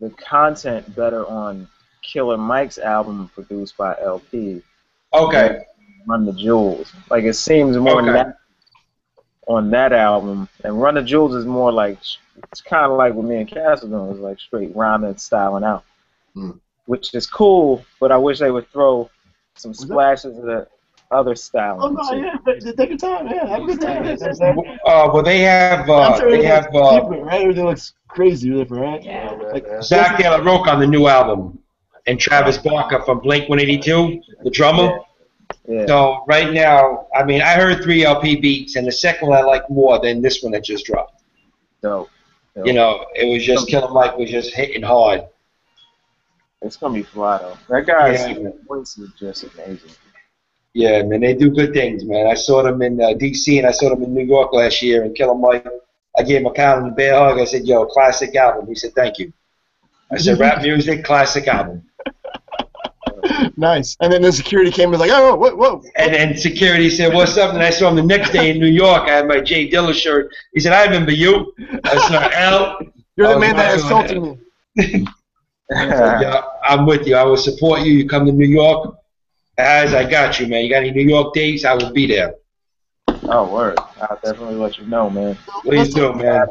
the content better on Killer Mike's album produced by LP. Okay. Run the Jewels. Like, it seems more natural on that album. And Run the Jewels is more like, it's kind of like what me and Cass are doing. It's like straight rhyming, styling out. Which is cool, but I wish they would throw some splashes of the other style. Oh no, yeah, take your time, yeah, have a good time. Well, they have, different, right? Everything looks crazy different, right? Yeah. Like, Zach De La Rocha on the new album, and Travis Barker from Blink 182, the drummer. Yeah. So right now, I mean, I heard 3 LP beats, and the second one I like more than this one that just dropped. Dope. You know, it was just Killer Mike was just hitting hard. It's gonna be fly though. That guy's voice is just amazing. Yeah, man, they do good things, man. I saw them in D.C. and I saw them in New York last year, and Killer Mike, I gave him a pound and a bear hug. I said, yo, classic album. He said, thank you. I said, rap music, classic album. Nice. And then the security came and was like, oh, whoa. And then security said, what's up? And I saw him the next day in New York. I had my Jay Dilla shirt. He said, I remember you. I said, Al. You're the man that insulted me. I said, yeah, I'm with you. I will support you. You come to New York. As I got you, man. You got any New York dates? I will be there. Oh, word. I'll definitely let you know, man. Please do, man.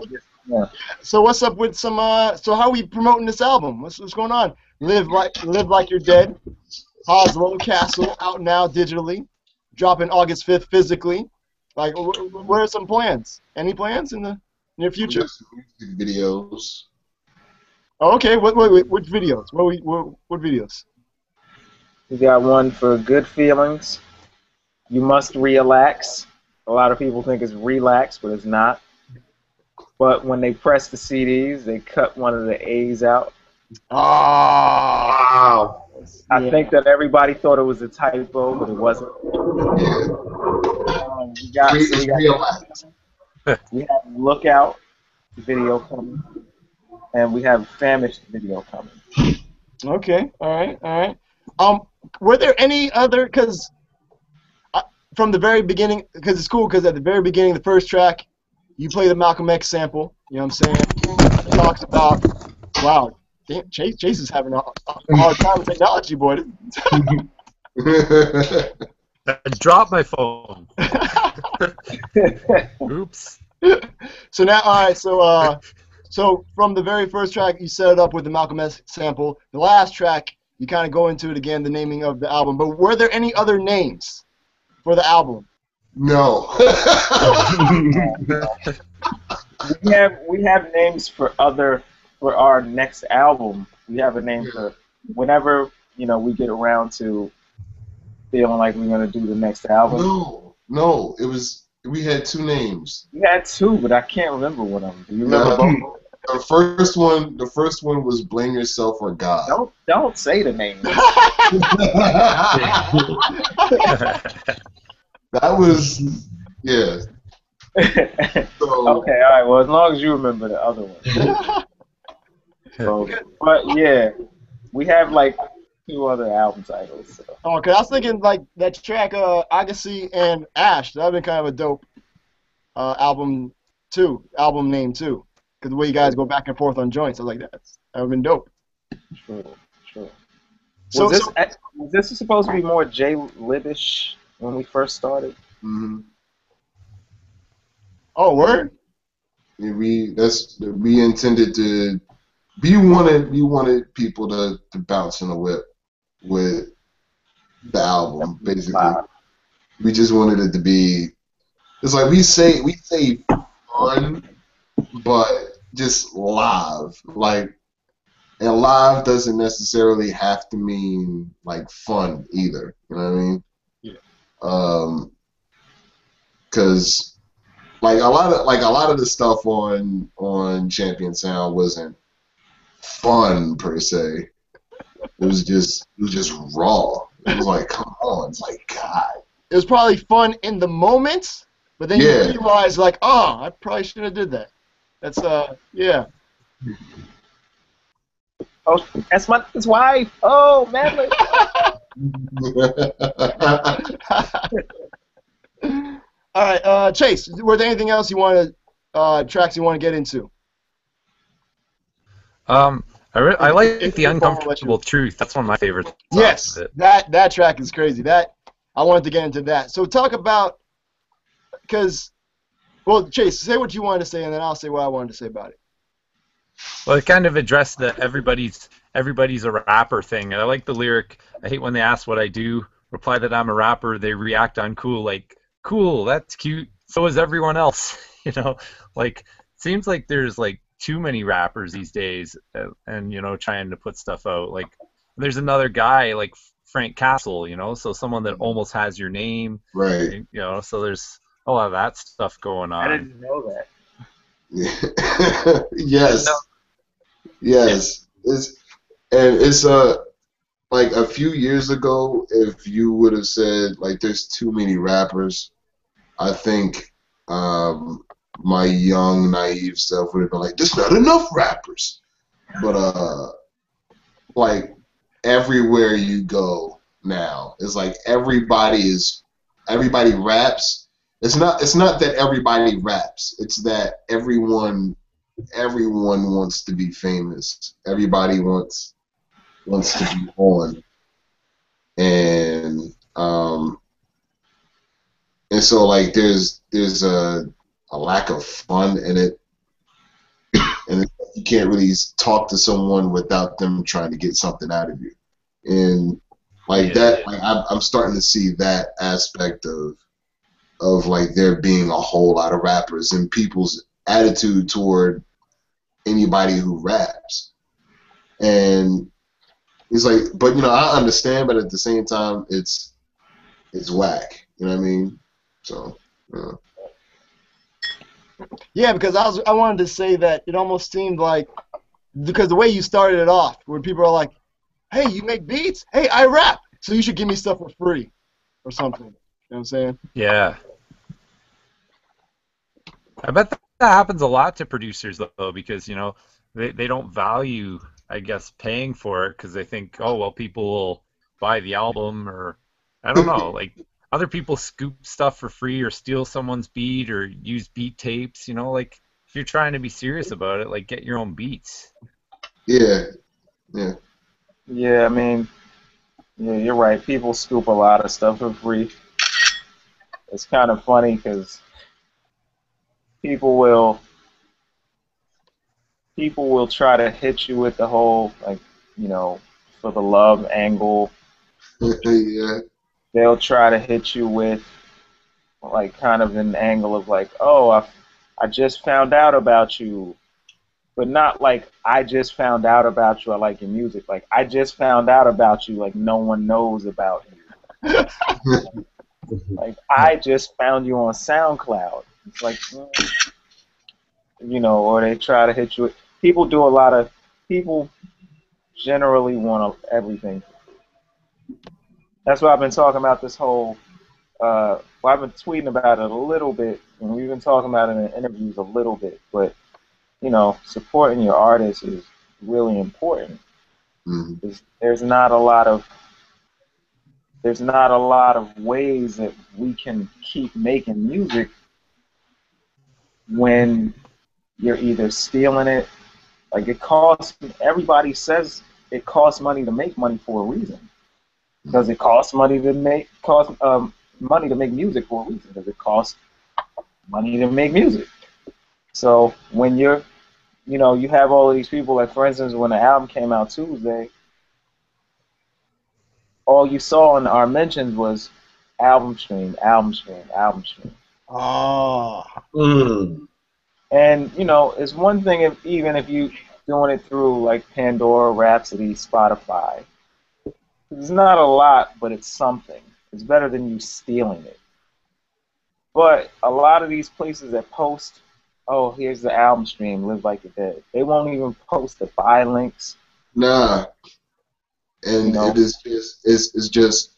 Yeah. So what's up with some? So how are we promoting this album? What's going on? Live like you're dead. Oslo Castle out now digitally, dropping August 5th physically. Like, what are some plans? Any plans in the near future? Music videos. Oh, okay. What videos? What videos? We got one for Good Feelings. You Must Relax. A lot of people think it's relax, but it's not. But when they press the CDs, they cut one of the A's out. Oh, wow. I think that everybody thought it was a typo, but it wasn't. We have Lookout video coming, and we have Famished video coming. Okay, all right. Were there any other, because from the very beginning, because it's cool, because at the very beginning, the first track, you play the Malcolm X sample, you know what I'm saying? It talks about, wow, damn, Chase is having a hard time with technology, boy. I dropped my phone. Oops. So now, all right, so from the very first track, you set it up with the Malcolm X sample. The last track, you kind of go into it again, the naming of the album. But were there any other names for the album? No. we have names for our next album. We have a name for whenever we get around to feeling like we're gonna do the next album. No, we had 2 names. We had 2, but I can't remember one of them. Do you remember both? The first one was Blame Yourself or God. Don't say the name. That was, yeah. Okay, all right. Well, as long as you remember the other one. But yeah, we have 2 other album titles. So. Oh, cause I was thinking like that track, Agassi and Ash. That'd been kind of a dope album name too. Cause the way you guys go back and forth on joints, I was like that would've been dope. True. So, Was this supposed to be more J Libish when we first started? Mm-hmm. Oh, word. Yeah, we intended to. We wanted people to bounce in the whip with the album. Basically, Wow. we just wanted it to be. It's like we say fun, but just live. Like, and live doesn't necessarily have to mean like fun either. You know what I mean? Yeah. Because like a lot of the stuff on Champion Sound wasn't fun per se. It was just raw. It was like, come on, it's like God. It was probably fun in the moment, but then you realize like, oh, I probably should have did that. That's yeah. Oh, that's my wife. Oh, Madeline. All right, Chase. Was there anything else you wanted tracks you want to get into? I like the Uncomfortable Truth. That's one of my favorites. Yes, that track is crazy. That I wanted to get into that. So talk about well, Chase, say what you wanted to say, and then I'll say what I wanted to say about it. Well, it kind of addressed the everybody's a rapper thing. And I like the lyric. I hate when they ask what I do. Reply that I'm a rapper. They react uncool. Like, cool, that's cute. So is everyone else. You know, like seems like there's like too many rappers these days, and you know, trying to put stuff out. Like, there's another guy like Frank Castle. You know, so someone that almost has your name. Right. You know, so there's a lot of that stuff going on. I didn't know that. Yes. Yes. It's like a few years ago, if you would have said like there's too many rappers, I think my young naive self would have been like, there's not enough rappers. But like everywhere you go now, it's like everybody raps. It's not that everybody raps. It's that everyone wants to be famous. Everybody wants to be on. And so like there's a lack of fun in it. And you can't really talk to someone without them trying to get something out of you. And like that, like I'm starting to see that aspect of like there being a whole lot of rappers and people's attitude toward anybody who raps. And it's like, but you know, I understand, but at the same time, it's whack. You know what I mean? So, yeah. Yeah, because I wanted to say that it almost seemed like, because the way you started it off, where people are like, hey, you make beats? Hey, I rap, so you should give me stuff for free or something. You know what I'm saying? Yeah. I bet that happens a lot to producers, though, because, you know, they don't value, I guess, paying for it because they think, oh, well, people will buy the album, or I don't know, like other people scoop stuff for free or steal someone's beat or use beat tapes, you know, like if you're trying to be serious about it, like get your own beats. Yeah. Yeah, I mean, yeah, you're right. People scoop a lot of stuff for free. It's kind of funny because people will try to hit you with the whole, like, you know, for the love angle. Yeah. They'll try to hit you with like kind of an angle of like, oh, I just found out about you, but not like I just found out about you. I like your music. Like I just found out about you. Like no one knows about you. Like I just found you on SoundCloud. It's like, you know, or they try to hit you with. People generally want everything. That's why I've been talking about this whole. Well, I've been tweeting about it a little bit, and we've been talking about it in interviews a little bit. But you know, supporting your artists is really important. There's not a lot of ways that we can keep making music when you're either stealing it. Like, it costs. Everybody says it costs money to make money for a reason. Does it cost money to make music for a reason? Does it cost money to make music? So when you have all these people, like, for instance, when the album came out Tuesday, all you saw in our mentions was album stream, album stream, album stream. Oh. And, it's one thing even if you doing it through, like, Pandora, Rhapsody, Spotify. It's not a lot, but it's something. It's better than you stealing it. But a lot of these places that post, oh, here's the album stream, Live Like You're Dead, they won't even post the buy links. Nah. And it's just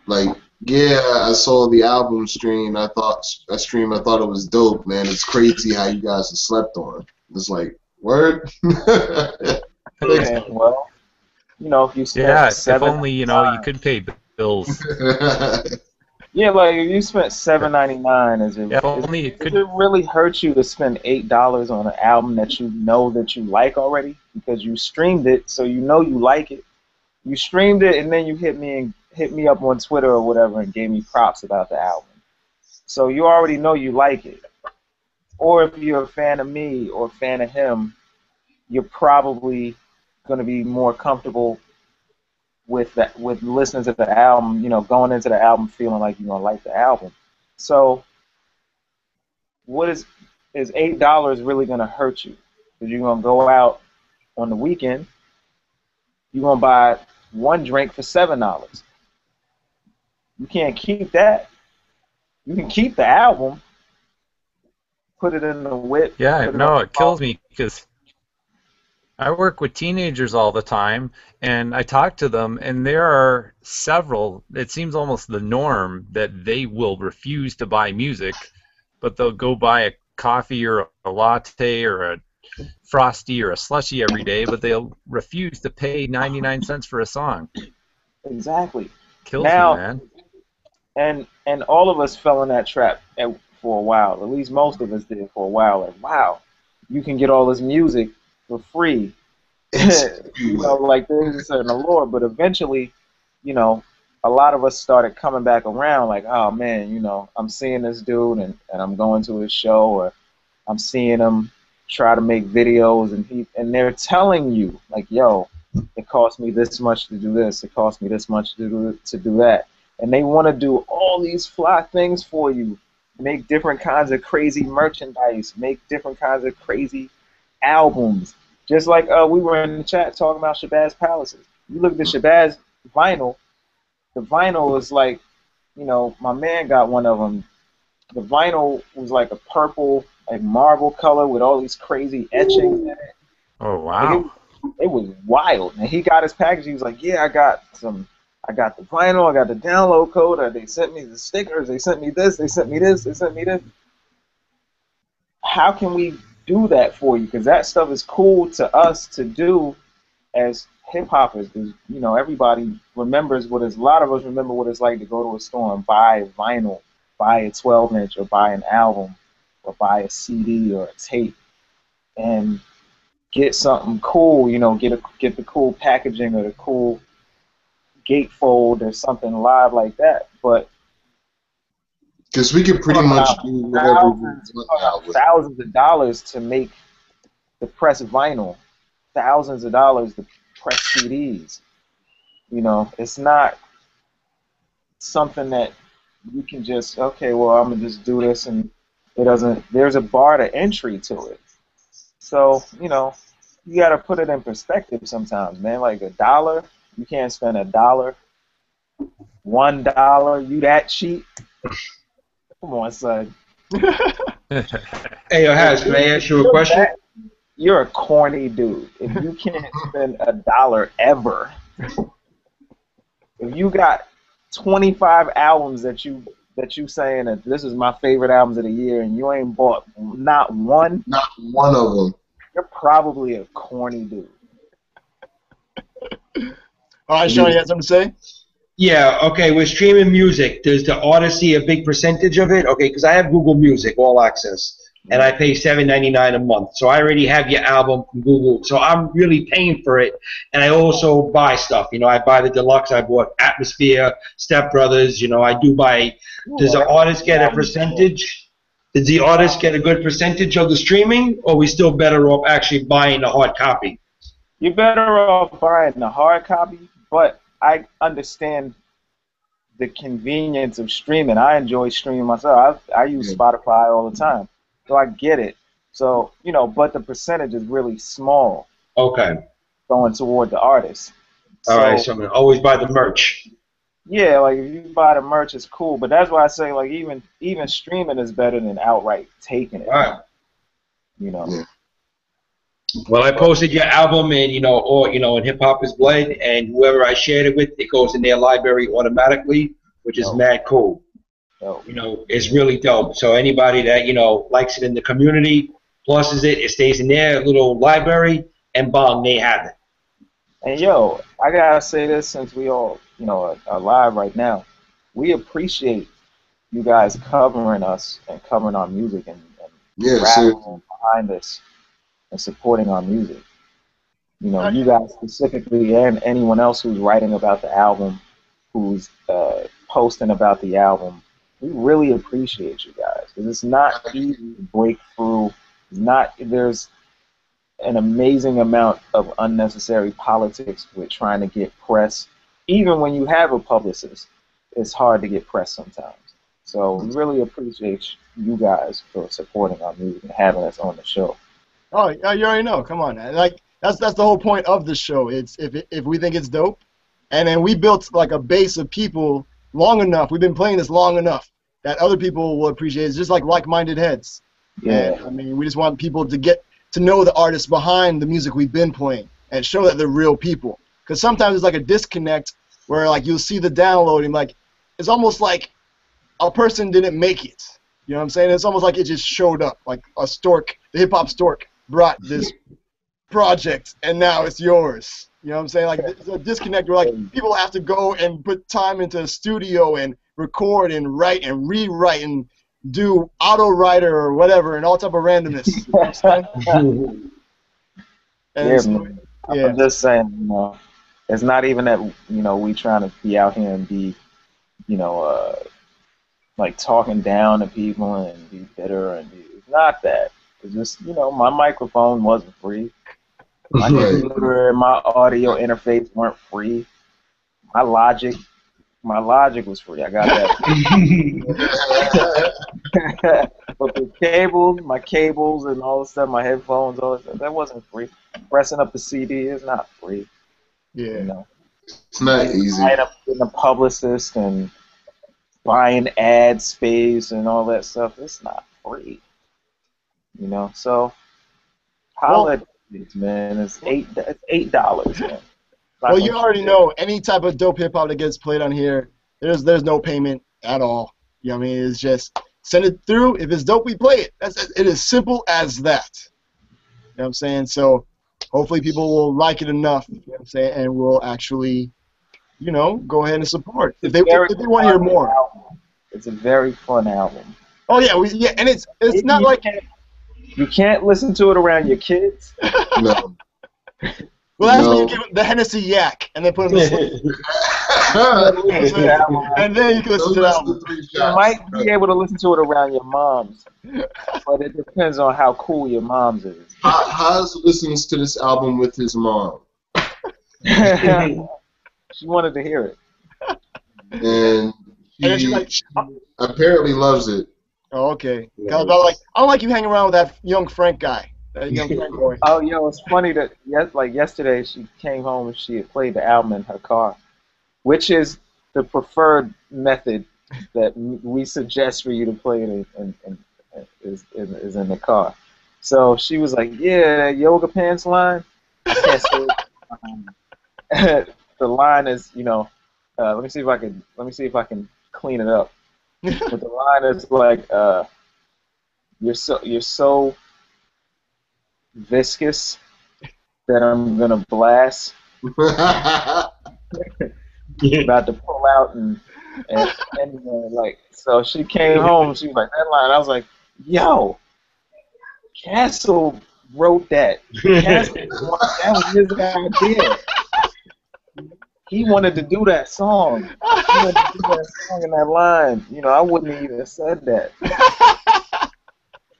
like, yeah, I saw the album stream. I thought it was dope, man. It's crazy how you guys have slept on. It's like, word. Yeah, well, if you spent if only you could pay bills. Yeah, like, if you spent $7.99, does it really hurt you to spend $8 on an album that you know that you like already because you streamed it, so you know you like it. You streamed it, and then you hit me up on Twitter or whatever and gave me props about the album. So you already know you like it. Or if you're a fan of me or a fan of him, you're probably going to be more comfortable with listening to the album, going into the album feeling like you're going to like the album. So what is $8 really going to hurt you? Because you're going to go out on the weekend, you're going to buy one drink for $7. You can't keep that. You can keep the album, put it in the whip. Yeah, no, it kills me because I work with teenagers all the time, and I talk to them, and there are several, it seems almost the norm, that they will refuse to buy music, but they'll go buy a coffee or a latte or a Frosty or a slushie every day, but they'll refuse to pay 99 cents for a song. Exactly. Kills me, man. And all of us fell in that trap for a while. At least most of us did for a while. Like, wow, you can get all this music for free. Like, there's a certain allure. But eventually, a lot of us started coming back around. Like, oh man, I'm seeing this dude and I'm going to his show, or I'm seeing him try to make videos, and they're telling you, like, yo, it cost me this much to do this, it cost me this much to do that. And they want to do all these fly things for you, make different kinds of crazy merchandise, make different kinds of crazy albums. Just like we were in the chat talking about Shabazz Palaces. You look at the Shabazz vinyl, the vinyl is like, my man got one of them. The vinyl was like a purple, like marble color with all these crazy etchings in it. Oh, wow. It was wild. And he got his package. He was like, yeah, I got the vinyl, I got the download code, or they sent me the stickers, they sent me this, they sent me this, they sent me this. How can we do that for you? Because that stuff is cool to us to do as hip-hoppers. Because, everybody remembers a lot of us remember what it's like to go to a store and buy vinyl, buy a 12-inch, or buy an album, or buy a CD or a tape, and get something cool, get the cool packaging or the cool gatefold or something live like that. But because we can pretty much do whatever we want. Thousands of dollars to make the press vinyl, thousands of dollars to press CDs. It's not something that you can just, okay, well, I'm gonna just do this, and it doesn't. There's a bar to entry to it. So you gotta put it in perspective sometimes, man. Like $1, you can't spend $1. $1, you that cheap? Come on, son. Hey, Haz, can I ask you a question? You're a corny dude. If you can't spend $1 ever, if you got 25 albums that you saying that this is my favorite albums of the year, and you ain't bought not one of them, you're probably a corny dude. All right, Sean, you have something to say? Yeah, okay, with streaming music, does the artist see a big percentage of it? Okay, because I have Google Music, all access, and I pay $7.99 a month. So I already have your album from Google. So I'm really paying for it. And I also buy stuff. You know, I buy the deluxe. I bought Atmosphere, Step Brothers. You know, I do buy. Does the artist get a percentage? Does the artist get a good percentage of the streaming, or are we still better off actually buying the hard copy? You're better off buying the hard copy, but I understand the convenience of streaming. I enjoy streaming myself. I use Spotify all the time, so I get it. So, you know, but the percentage is really small. Okay. Going toward the artist. All right, so I'm gonna always buy the merch. Yeah, like if you buy the merch, it's cool. But that's why I say, like, even streaming is better than outright taking it. All right. You know. Yeah. Well, I posted your album in, in Hip Hop Is Blood, and whoever I shared it with, it goes in their library automatically, which is mad cool. You know, it's really dope. So anybody that, likes it in the community, pluses it, it stays in their little library, and bong, they have it. And yo, I gotta say this since we all, are live right now. We appreciate you guys covering us and covering our music and rallying behind us and supporting our music. You know, you guys specifically and anyone else who's writing about the album, who's posting about the album. We really appreciate you guys because it's not easy to break through. There's an amazing amount of unnecessary politics with trying to get press. Even when you have a publicist, it's hard to get press sometimes. So we really appreciate you guys for supporting our music and having us on the show. Oh, you already know. Come on, man. Like that's the whole point of the show. It's if we think it's dope, and then we built like a base of people long enough. We've been playing this long enough that other people will appreciate it. It's just like-minded heads. Yeah. And, I mean, we just want people to get to know the artists behind the music we've been playing and show that they're real people. Because sometimes there's like a disconnect where like you'll see the download and like it's almost like a person didn't make it. You know what I'm saying? It's almost like it just showed up, like a stork, the hip-hop stork brought this project and now it's yours. You know what I'm saying? Like there's a disconnect where like people have to go and put time into a studio and record and write and rewrite and do auto writer or whatever and all type of randomness. You know what I'm saying? I'm just saying, it's not even that we trying to be out here and be, like talking down to people and be bitter and it's not that. It's just my microphone wasn't free. My computer and my audio interface weren't free. My logic was free. I got that. But my cables and all the stuff, my headphones, all that stuff, that wasn't free. Pressing up the CD is not free. Yeah. It's not easy. Getting a publicist and buying ad space and all that stuff, it's not free. So holla, man, it's $8, man. Well, you already know any type of dope hip hop that gets played on here, there's no payment at all. You know what I mean? It's just send it through. If it's dope, we play it. It is simple as that. You know what I'm saying? So hopefully people will like it enough, you know what I'm saying, and will actually, go ahead and support. If they want to hear more. Album. It's a very fun album. Oh yeah, and it's not like you can't listen to it around your kids. No. Well, that's when you give them the Hennessy yak and then put them to sleep. And then you can listen to that album. You might be able to listen to it around your mom's, but it depends on how cool your mom's is. Haas listens to this album with his mom. She wanted to hear it. And she apparently loves it. Oh, okay. I don't like you hanging around with that young Frank guy. That young Frank boy. Oh, it's funny that yesterday she came home and she had played the album in her car, which is the preferred method that we suggest for you to play it is in the car. So she was like, "Yeah, that yoga pants line." I can't say it. The line is, let me see if I can clean it up. But the line is like, "You're so viscous that I'm gonna blast About to pull out and like, so she came home. She was like, that line. I was like, yo, Castle wrote that. Castle, that was his idea. He wanted to do that song. He wanted to do that song in that line. You know, I wouldn't have even said that.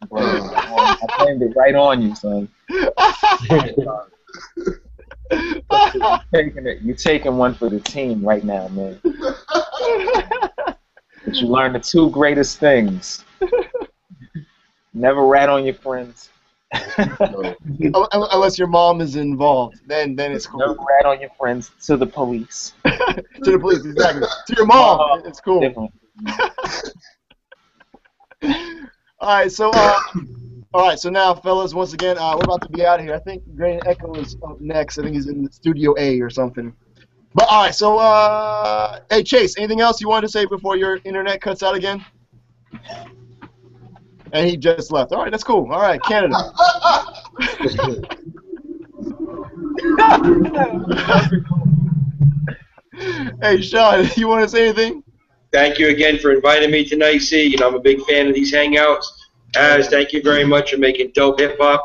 But, I blamed it right on you, son. You're taking one for the team right now, man. But you learned the two greatest things. Never rat on your friends. Unless your mom is involved, then it's cool. Never rat on your friends to the police. To the police, exactly. To your mom, it's cool. All right, so now, fellas, once again, we're about to be out of here. I think Grain Echo is up next. I think he's in Studio A or something. But all right, so hey Chase, anything else you wanted to say before your internet cuts out again? And he just left. All right, that's cool. All right, Canada. Hey, Sean, you want to say anything? Thank you again for inviting me tonight, C. You know, I'm a big fan of these hangouts. Az, thank you very much for making dope hip-hop.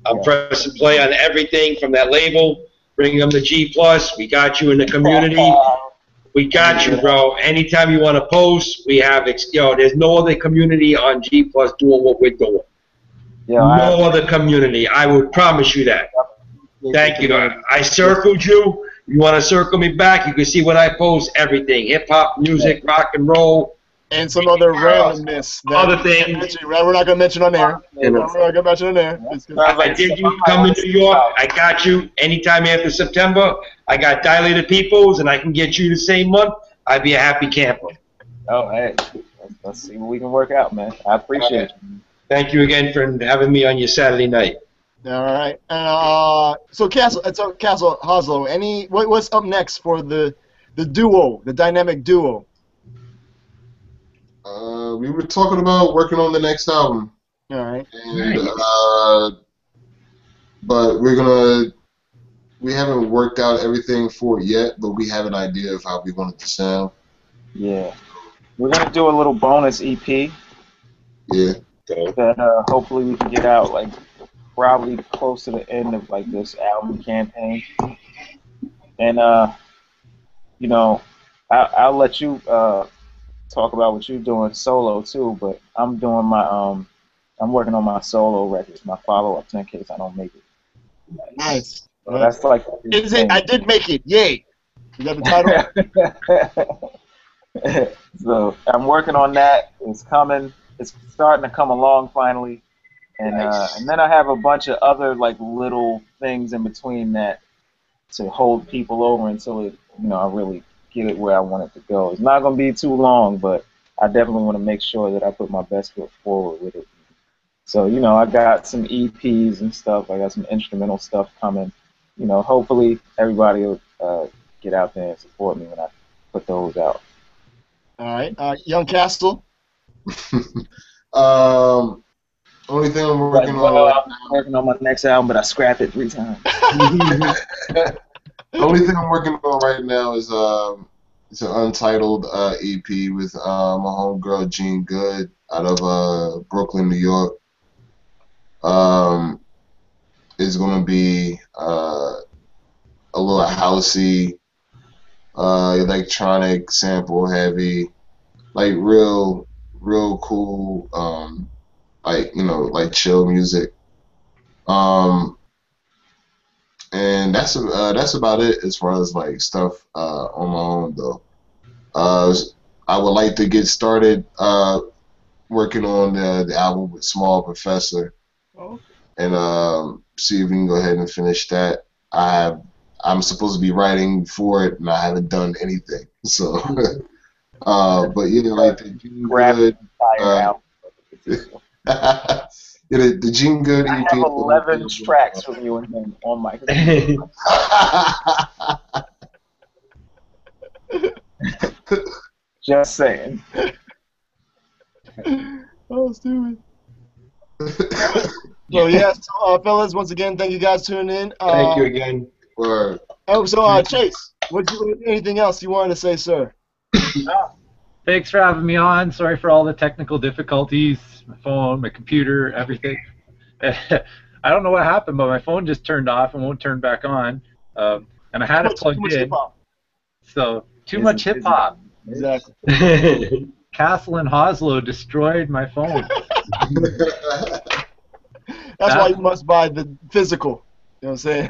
I'm pressing play on everything from that label, bringing them to G+. We got you in the community. We got you, bro. Anytime you want to post, we have, there's no other community on G+ doing what we're doing. No other community. I would promise you that. Thank you. I circled you. You want to circle me back, you can see what I post, everything. Hip-hop, music, rock and roll. And some other randomness. Other things. We're not going to mention on there. We're not going to mention on there. I did you come to New York. I got you anytime after September. I got dilated peoples, and I can get you the same month. I'd be a happy camper. Oh, hey. Let's see what we can work out, man. I appreciate it. Thank you again for having me on your Saturday night. All right. So Castle Hoslow, what's up next for the duo, the dynamic duo? We were talking about working on the next album. All right. And, but we haven't worked out everything for it yet, but we have an idea of how we want it to sound. Yeah. We're going to do a little bonus EP. Yeah. That hopefully we can get out, like, probably close to the end of, like, this album campaign. And, you know, I'll let you talk about what you're doing solo too, but I'm doing my I'm working on my solo records, my follow-ups in case I don't make it. Nice. So that's like I did make it. Yay. You got the title? So I'm working on that. It's coming. It's starting to come along finally. And and then I have a bunch of other like little things in between that to hold people over until it, I really get it where I want it to go. It's not going to be too long, but I definitely want to make sure that I put my best foot forward with it. So, I got some EPs and stuff. I got some instrumental stuff coming. Hopefully everybody will get out there and support me when I put those out. All right. Young Castle? Only thing I'm working on... I'm working on my next album, but I scrapped it 3 times. The only thing I'm working on right now is it's an Untitled EP with my homegirl Jean Good out of Brooklyn, New York. It's gonna be a little housey, electronic, sample heavy, like real cool, like chill music. And that's about it as far as like stuff on my own though. I would like to get started working on the album with Small Professor, and see if we can go ahead and finish that. I'm supposed to be writing for it, and I haven't done anything. So, but like the Gene Good. The Gene Good EP. I have 11 tracks from you and him on my computer. Just saying. Oh, stupid. So, yes, fellas, once again, thank you guys for tuning in. Thank you again. Word. Oh, so Chase, anything else you wanted to say, sir? Thanks for having me on. Sorry for all the technical difficulties. My phone, my computer, everything. I don't know what happened, but my phone just turned off and won't turn back on. And I had it plugged in. So too much hip hop. Exactly. Castle and Hoslow destroyed my phone. That's why you must buy the physical. You know what I'm saying?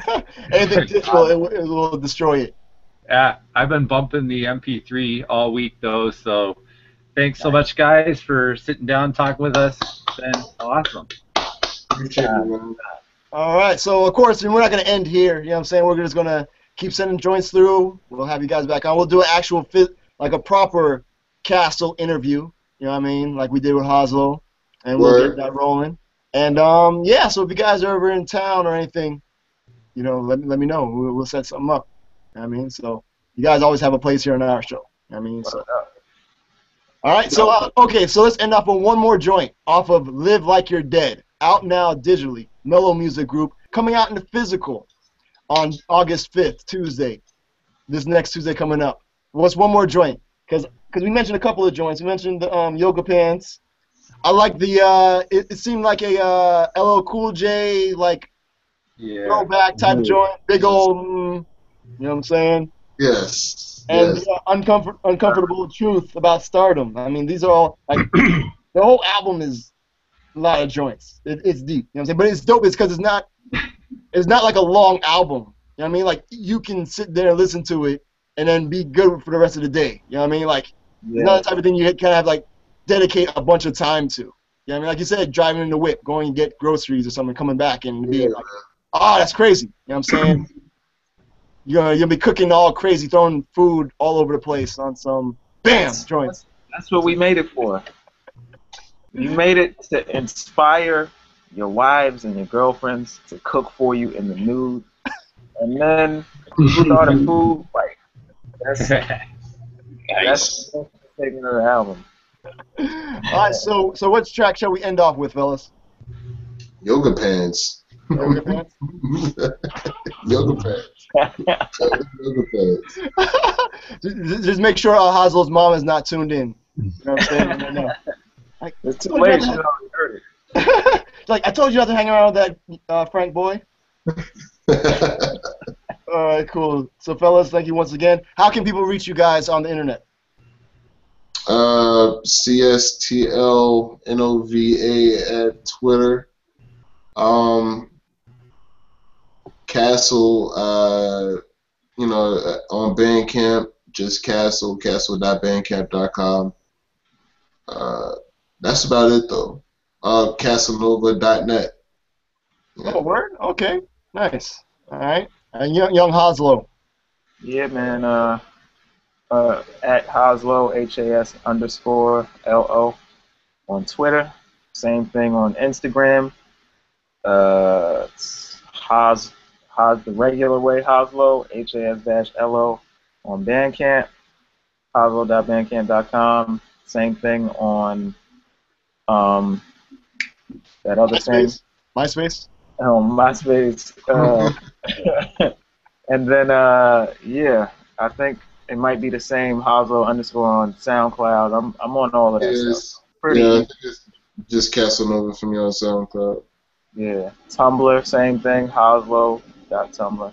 Anything digital, it will destroy it. Yeah, I've been bumping the MP3 all week though, so thanks so much, guys, for sitting down and talking with us. It's been awesome. All right, so of course we're not going to end here. You know what I'm saying? We're just going to keep sending joints through. We'll have you guys back on. We'll do an actual like a proper Castle interview. You know what I mean? Like we did with Hoslow, and we'll get that rolling. And yeah, so if you guys are ever in town or anything, you know, let me know. We'll set something up. You know what I mean? So you guys always have a place here on our show. You know what I mean? So. All right, so okay, so let's end up on one more joint off of Live Like You're Dead, out now digitally, Mellow Music Group, coming out in the physical on August 5th, Tuesday, this next Tuesday coming up. What's one more joint? Because we mentioned a couple of joints. We mentioned the Yoga Pants. I like the, it seemed like a LL Cool J, like, throwback type joint, big old, you know what I'm saying? Yes. And Uncomfortable Truth About Stardom. I mean, these are all, like, the whole album is a lot of joints. It's deep, you know what I'm saying? But it's dope because it's not like a long album. You know what I mean? Like, you can sit there and listen to it and then be good for the rest of the day. You know what I mean? Like, it's not the type of thing you kind of have, like, dedicate a bunch of time to. You know what I mean? Like you said, driving in the whip, going and get groceries or something, coming back and being like, oh, that's crazy. You know what I'm saying? You'll be cooking all crazy, throwing food all over the place on some joints. That's what we made it for. You made it to inspire your wives and your girlfriends to cook for you in the nude, and then you start a food fight. That's the taking of the album. All right, so which track shall we end off with, fellas? Yoga Pants. Yoga Pants? Yoga Pants. Yoga Pants. Just make sure Haslow's mom is not tuned in. You know what I'm saying? No. Like, it's too late. She already heard it. Like, I told you not to hang around with that Frank boy. All right, cool. So, fellas, thank you once again. How can people reach you guys on the internet? CSTLNOVA at Twitter. Castle, on Bandcamp, just castle.bandcamp.com. That's about it, though. Castlenova.net. Yeah. Oh, word? Okay. Nice. All right. And young Hoslow. Yeah, man. At Hoslow, HAS_LO on Twitter. Same thing on Instagram. It's the regular way, Hoslow, HAS-LO on Bandcamp, hoslow.bandcamp.com. Same thing on that other thing. MySpace? Oh, MySpace. And then, I think it might be the same, Hoslow_ on SoundCloud. I'm on all of that stuff. Pretty easy. Just Casanova from me on SoundCloud. Yeah. Tumblr, same thing, Hoslow.tumblr.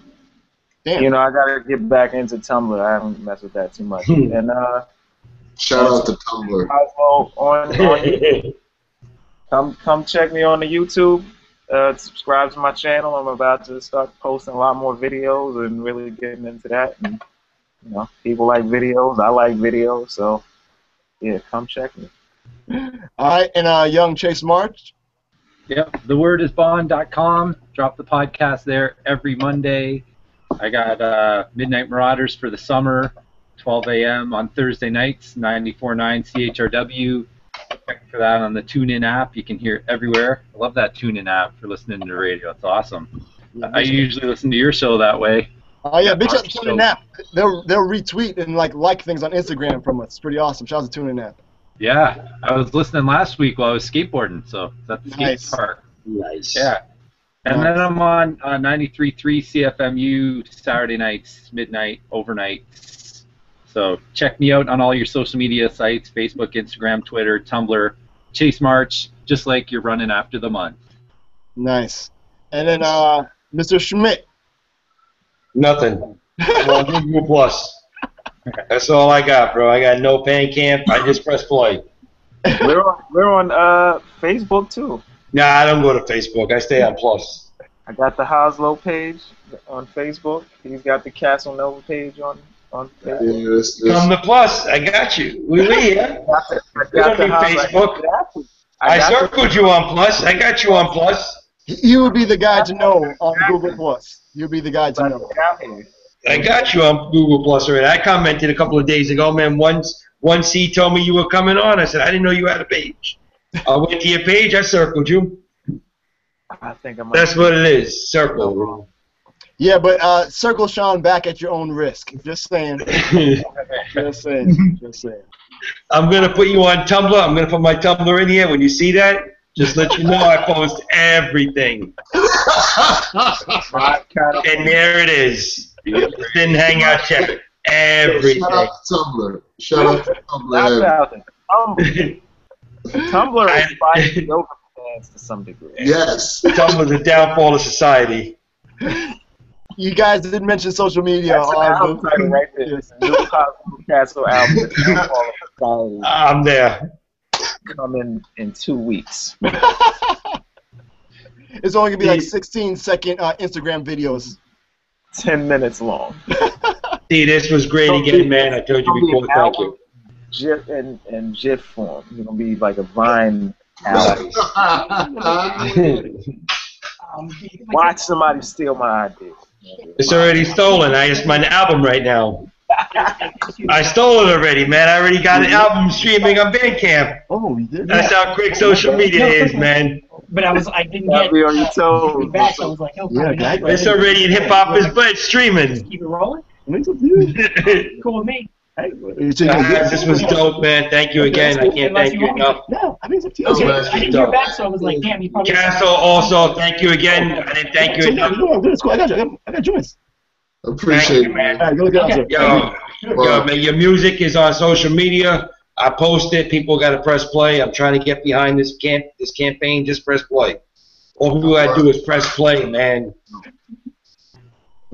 Damn. You know, I gotta get back into Tumblr. I haven't messed with that too much. And shout out to Tumblr. Hoslow on YouTube. Come check me on the YouTube. Subscribe to my channel. I'm about to start posting a lot more videos and really getting into that. And, people like videos. I like videos. So, yeah, come check me. All right, and young Chase March. Yep, thewordisbond.com. Drop the podcast there every Monday. I got Midnight Marauders for the summer, 12 a.m. on Thursday nights, 94.9 CHRW. Check for that on the TuneIn app. You can hear it everywhere. I love that TuneIn app for listening to the radio. It's awesome. I usually listen to your show that way. Oh yeah, big shout out to TuneIn app. They'll retweet and like things on Instagram from us. It's pretty awesome. Shout out to TuneIn app. Yeah, I was listening last week while I was skateboarding, so that's the skate park. Nice. Yeah. And then I'm on 93.3 CFMU Saturday nights, midnight, overnight. So check me out on all your social media sites, Facebook, Instagram, Twitter, Tumblr, Chase March, just like you're running after the month. Nice. And then Mr. Schmidt. Nothing. I'm on Google Plus. That's all I got, bro. I got no Bandcamp. I just press play. We're on Facebook too. Nah, I don't go to Facebook. I stay on Plus. I got the Hoslow page on Facebook. He's got the Castle Nova page on Facebook. Yeah, Come to Plus. I got you. We yeah. We don't need Facebook. I circled you on Plus. I got you on Plus. He would be the guy to know on Google Plus. You'll be the guy to know. I got you on Google Plus already. I commented a couple of days ago, man. Once he told me you were coming on, I said, I didn't know you had a page. I went to your page, I circled you. I think I'm. That's what it is, circle. Yeah, but circle Sean back at your own risk. Just saying. Just saying. Just saying. I'm going to put you on Tumblr. I'm going to put my Tumblr in here. When you see that, just let you know I post everything. And there it is. It's in Hangout Chat. Everything. Shout out to Tumblr. Shout out to Tumblr. Tumblr inspires yoga fans to some degree. Yes. Tumblr's a downfall of society. You guys didn't mention social media. That's an album title right there. New Castle album. Downfall of Society. I'm there. Come in 2 weeks. It's only going to be like 16-second Instagram videos. 10 minutes long. See, this was great again, man. I told you before. Thank you. GIF and GIF form. It's gonna be like a Vine album. Watch somebody steal my idea. It's already stolen. It's my album right now. I stole it already, man. I already got an album streaming on Bandcamp. Oh, you did? That's how quick social media is, man. But I didn't get be on your toes. back, so I was like, oh, Yeah, It's already in hip hop is but streaming. keep it rolling. Cool with me. This was dope, man. Thank you again. I can't thank you enough. No, I mean, it's up to you. Okay, man, I didn't hear back, so I was like, damn, you probably. Castle, also, thank you again. I didn't thank you enough. It's cool. I got you. I got joints. Appreciate you, it, man. All right, go look it up. Yo, man, your music is on social media. I post it. People got to press play. I'm trying to get behind this campaign. Just press play. All we got to do is press play, man.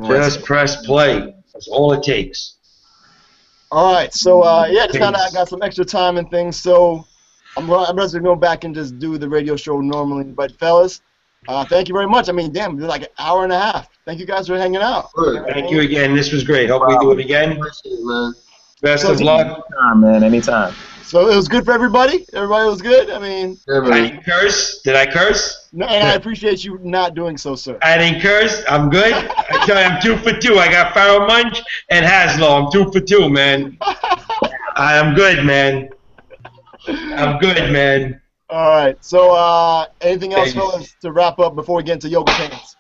Just press play. That's all it takes. All right, so yeah, just kind of I got some extra time and things, so I'm just gonna go back and just do the radio show normally. But fellas, thank you very much. I mean, damn, it's like an hour and a half. Thank you guys for hanging out. Thank you again. This was great. Hope we do it again. Appreciate it, man. Best of luck. Anytime, man. Anytime. So it was good for everybody. Everybody was good. I mean, Yeah, I man. didn't curse. Did I curse? no, and I appreciate you not doing so, sir. I didn't curse. I'm good. I tell you, I'm 2 for 2. I got Pharaoh Munch and Haslow. I'm 2 for 2, man. I'm good, man. I'm good, man. All right. So anything else, Thanks. fellas, to wrap up before we get into yoga pants?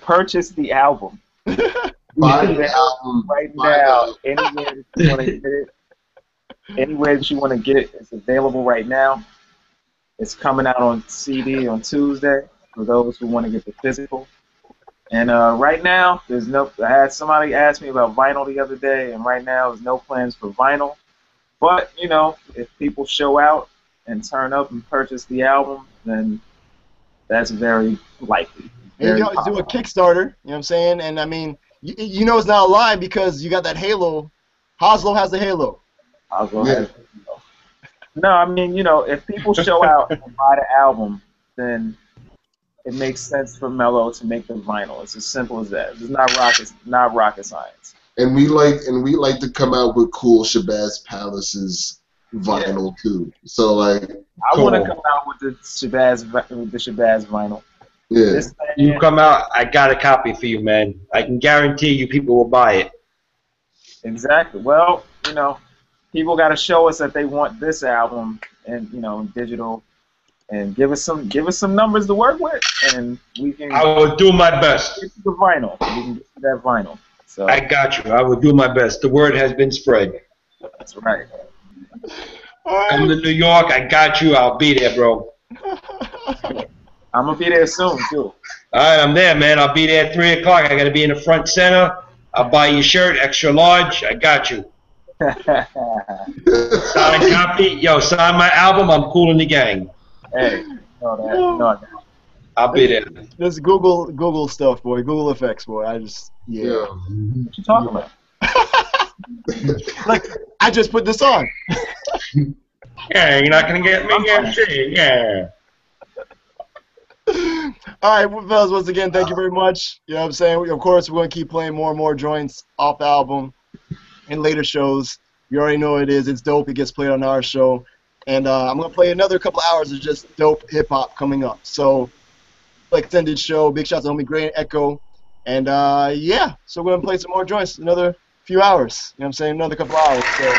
Purchase the album. Buy the album Right Buy now, anywhere that you want to get it, anywhere that you want to get it, it's available right now. It's coming out on CD on Tuesday for those who want to get the physical. And right now, there's no. I had somebody ask me about vinyl the other day, and right now there's no plans for vinyl. But you know, if people show out and turn up and purchase the album, then that's very likely. And you do a Kickstarter, you know what I'm saying? And I mean, you know it's not a lie because you got that Halo. Hoslow has the Halo. No, I mean, you know, if people show out and buy the album, then it makes sense for Mello to make the vinyl. It's as simple as that. It's not rocket science. And we like to come out with cool Shabazz Palace's vinyl too. So like, I want to come out with the Shabazz vinyl. yeah. You come out, I got a copy for you, man. I can guarantee you people will buy it. Exactly. Well, you know, people got to show us that they want this album and, you know, digital, and give us some numbers to work with, and we can. I will do my best. Get the vinyl. We can get that vinyl. So I got you. I will do my best. The word has been spread. that's right. Come to New York. I got you. I'll be there, bro. I'm gonna be there soon too. All right, I'm there, man. I'll be there at 3 o'clock. I gotta be in the front center. I'll buy you a shirt, extra large. I got you. Sign copy. Yo, sign my album. I'm Cool in the Gang. Hey, know that. Know that. I'll be there. This Google stuff, boy. Google effects, boy. I just yeah. What you talking about? Like I just put this on. Yeah, you're not gonna get me. Yeah. All right, well, fellas, once again, thank you very much. You know what I'm saying? Of course, we're going to keep playing more and more joints off the album in later shows. You already know what it is. It's dope. It gets played on our show. And I'm going to play another couple hours of just dope hip-hop coming up. So, extended show. Big shout out to homie Gray and Echo. And, yeah, so we're going to play some more joints another few hours. You know what I'm saying? Another couple hours. So.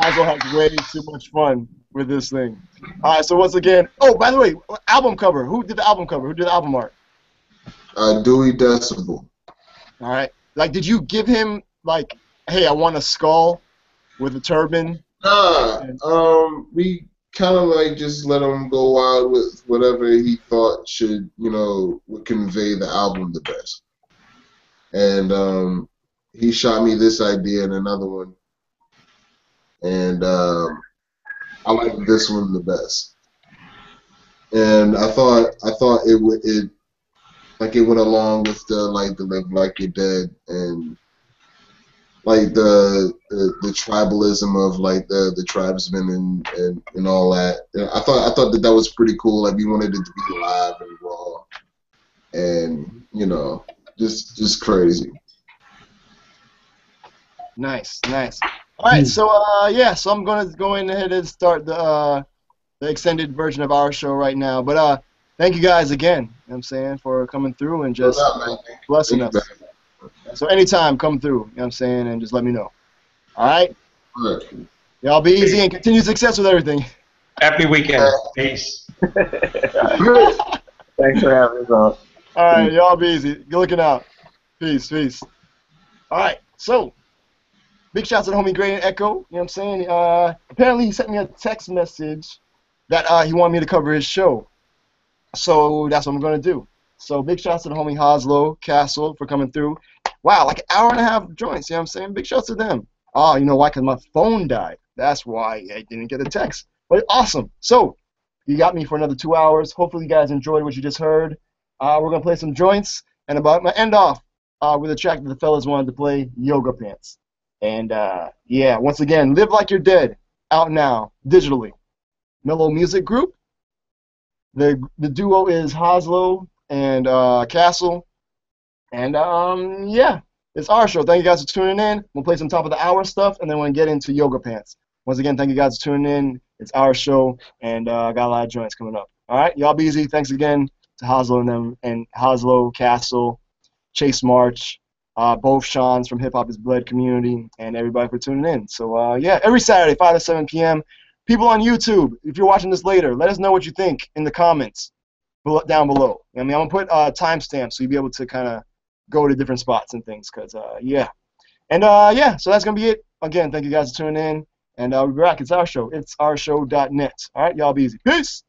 Hazel has way too much fun with this thing. All right, so once again, oh, by the way, album cover. Who did the album cover? Who did the album art? Dewey Decibel. All right. Like, did you give him, like, hey, I want a skull with a turban? We kind of, like, just let him go wild with whatever he thought should, would convey the album the best. And he shot me this idea and another one. And I like this one the best. And I thought it went along with the Live Like You're Dead and like the tribalism of like the tribesmen and all that. And I thought that was pretty cool. Like we wanted it to be live and raw, and just crazy. Nice. All right, so so I'm gonna go ahead and start the extended version of our show right now. But thank you guys again. You know what I'm saying, for coming through and just blessing us. So anytime, come through. You know what I'm saying, and just let me know. All right. All right. Y'all be easy and continue success with everything. Happy weekend. Peace. Thanks for having us on. All right, y'all be easy. Good looking out. Peace. All right, so. Big shouts to the homie Gray and Echo. You know what I'm saying? Apparently he sent me a text message that he wanted me to cover his show. So that's what I'm going to do. So big shouts to the homie Hoslow Castle for coming through. Wow, like an hour and a half of joints. You know what I'm saying? Big shouts to them. Oh, you know why? Because my phone died. That's why I didn't get a text. But awesome. So you got me for another 2 hours. Hopefully you guys enjoyed what you just heard. We're going to play some joints. And I'm going to end off with a track that the fellas wanted to play, Yoga Pants. And, yeah, once again, Live Like You're Dead, out now, digitally. Mellow Music Group. The duo is Hoslow and Castle. And, yeah, it's our show. Thank you guys for tuning in. We'll play some top of the hour stuff, and then we'll get into Yoga Pants. Once again, thank you guys for tuning in. It's our show, and I got a lot of joints coming up. All right, y'all be easy. Thanks again to Hoslow and them, and Hoslow, Castle, Chase March, both Sean's from Hip Hop is Blood community, and everybody for tuning in. So, yeah, every Saturday, 5 to 7 p.m. People on YouTube, if you're watching this later, let us know what you think in the comments down below. I mean, I'm going to put timestamps so you'll be able to kind of go to different spots and things, because, yeah. And, yeah, so that's going to be it. Again, thank you guys for tuning in, and we'll be back. It's our show. It's ourshow.net. All right, y'all be easy. Peace!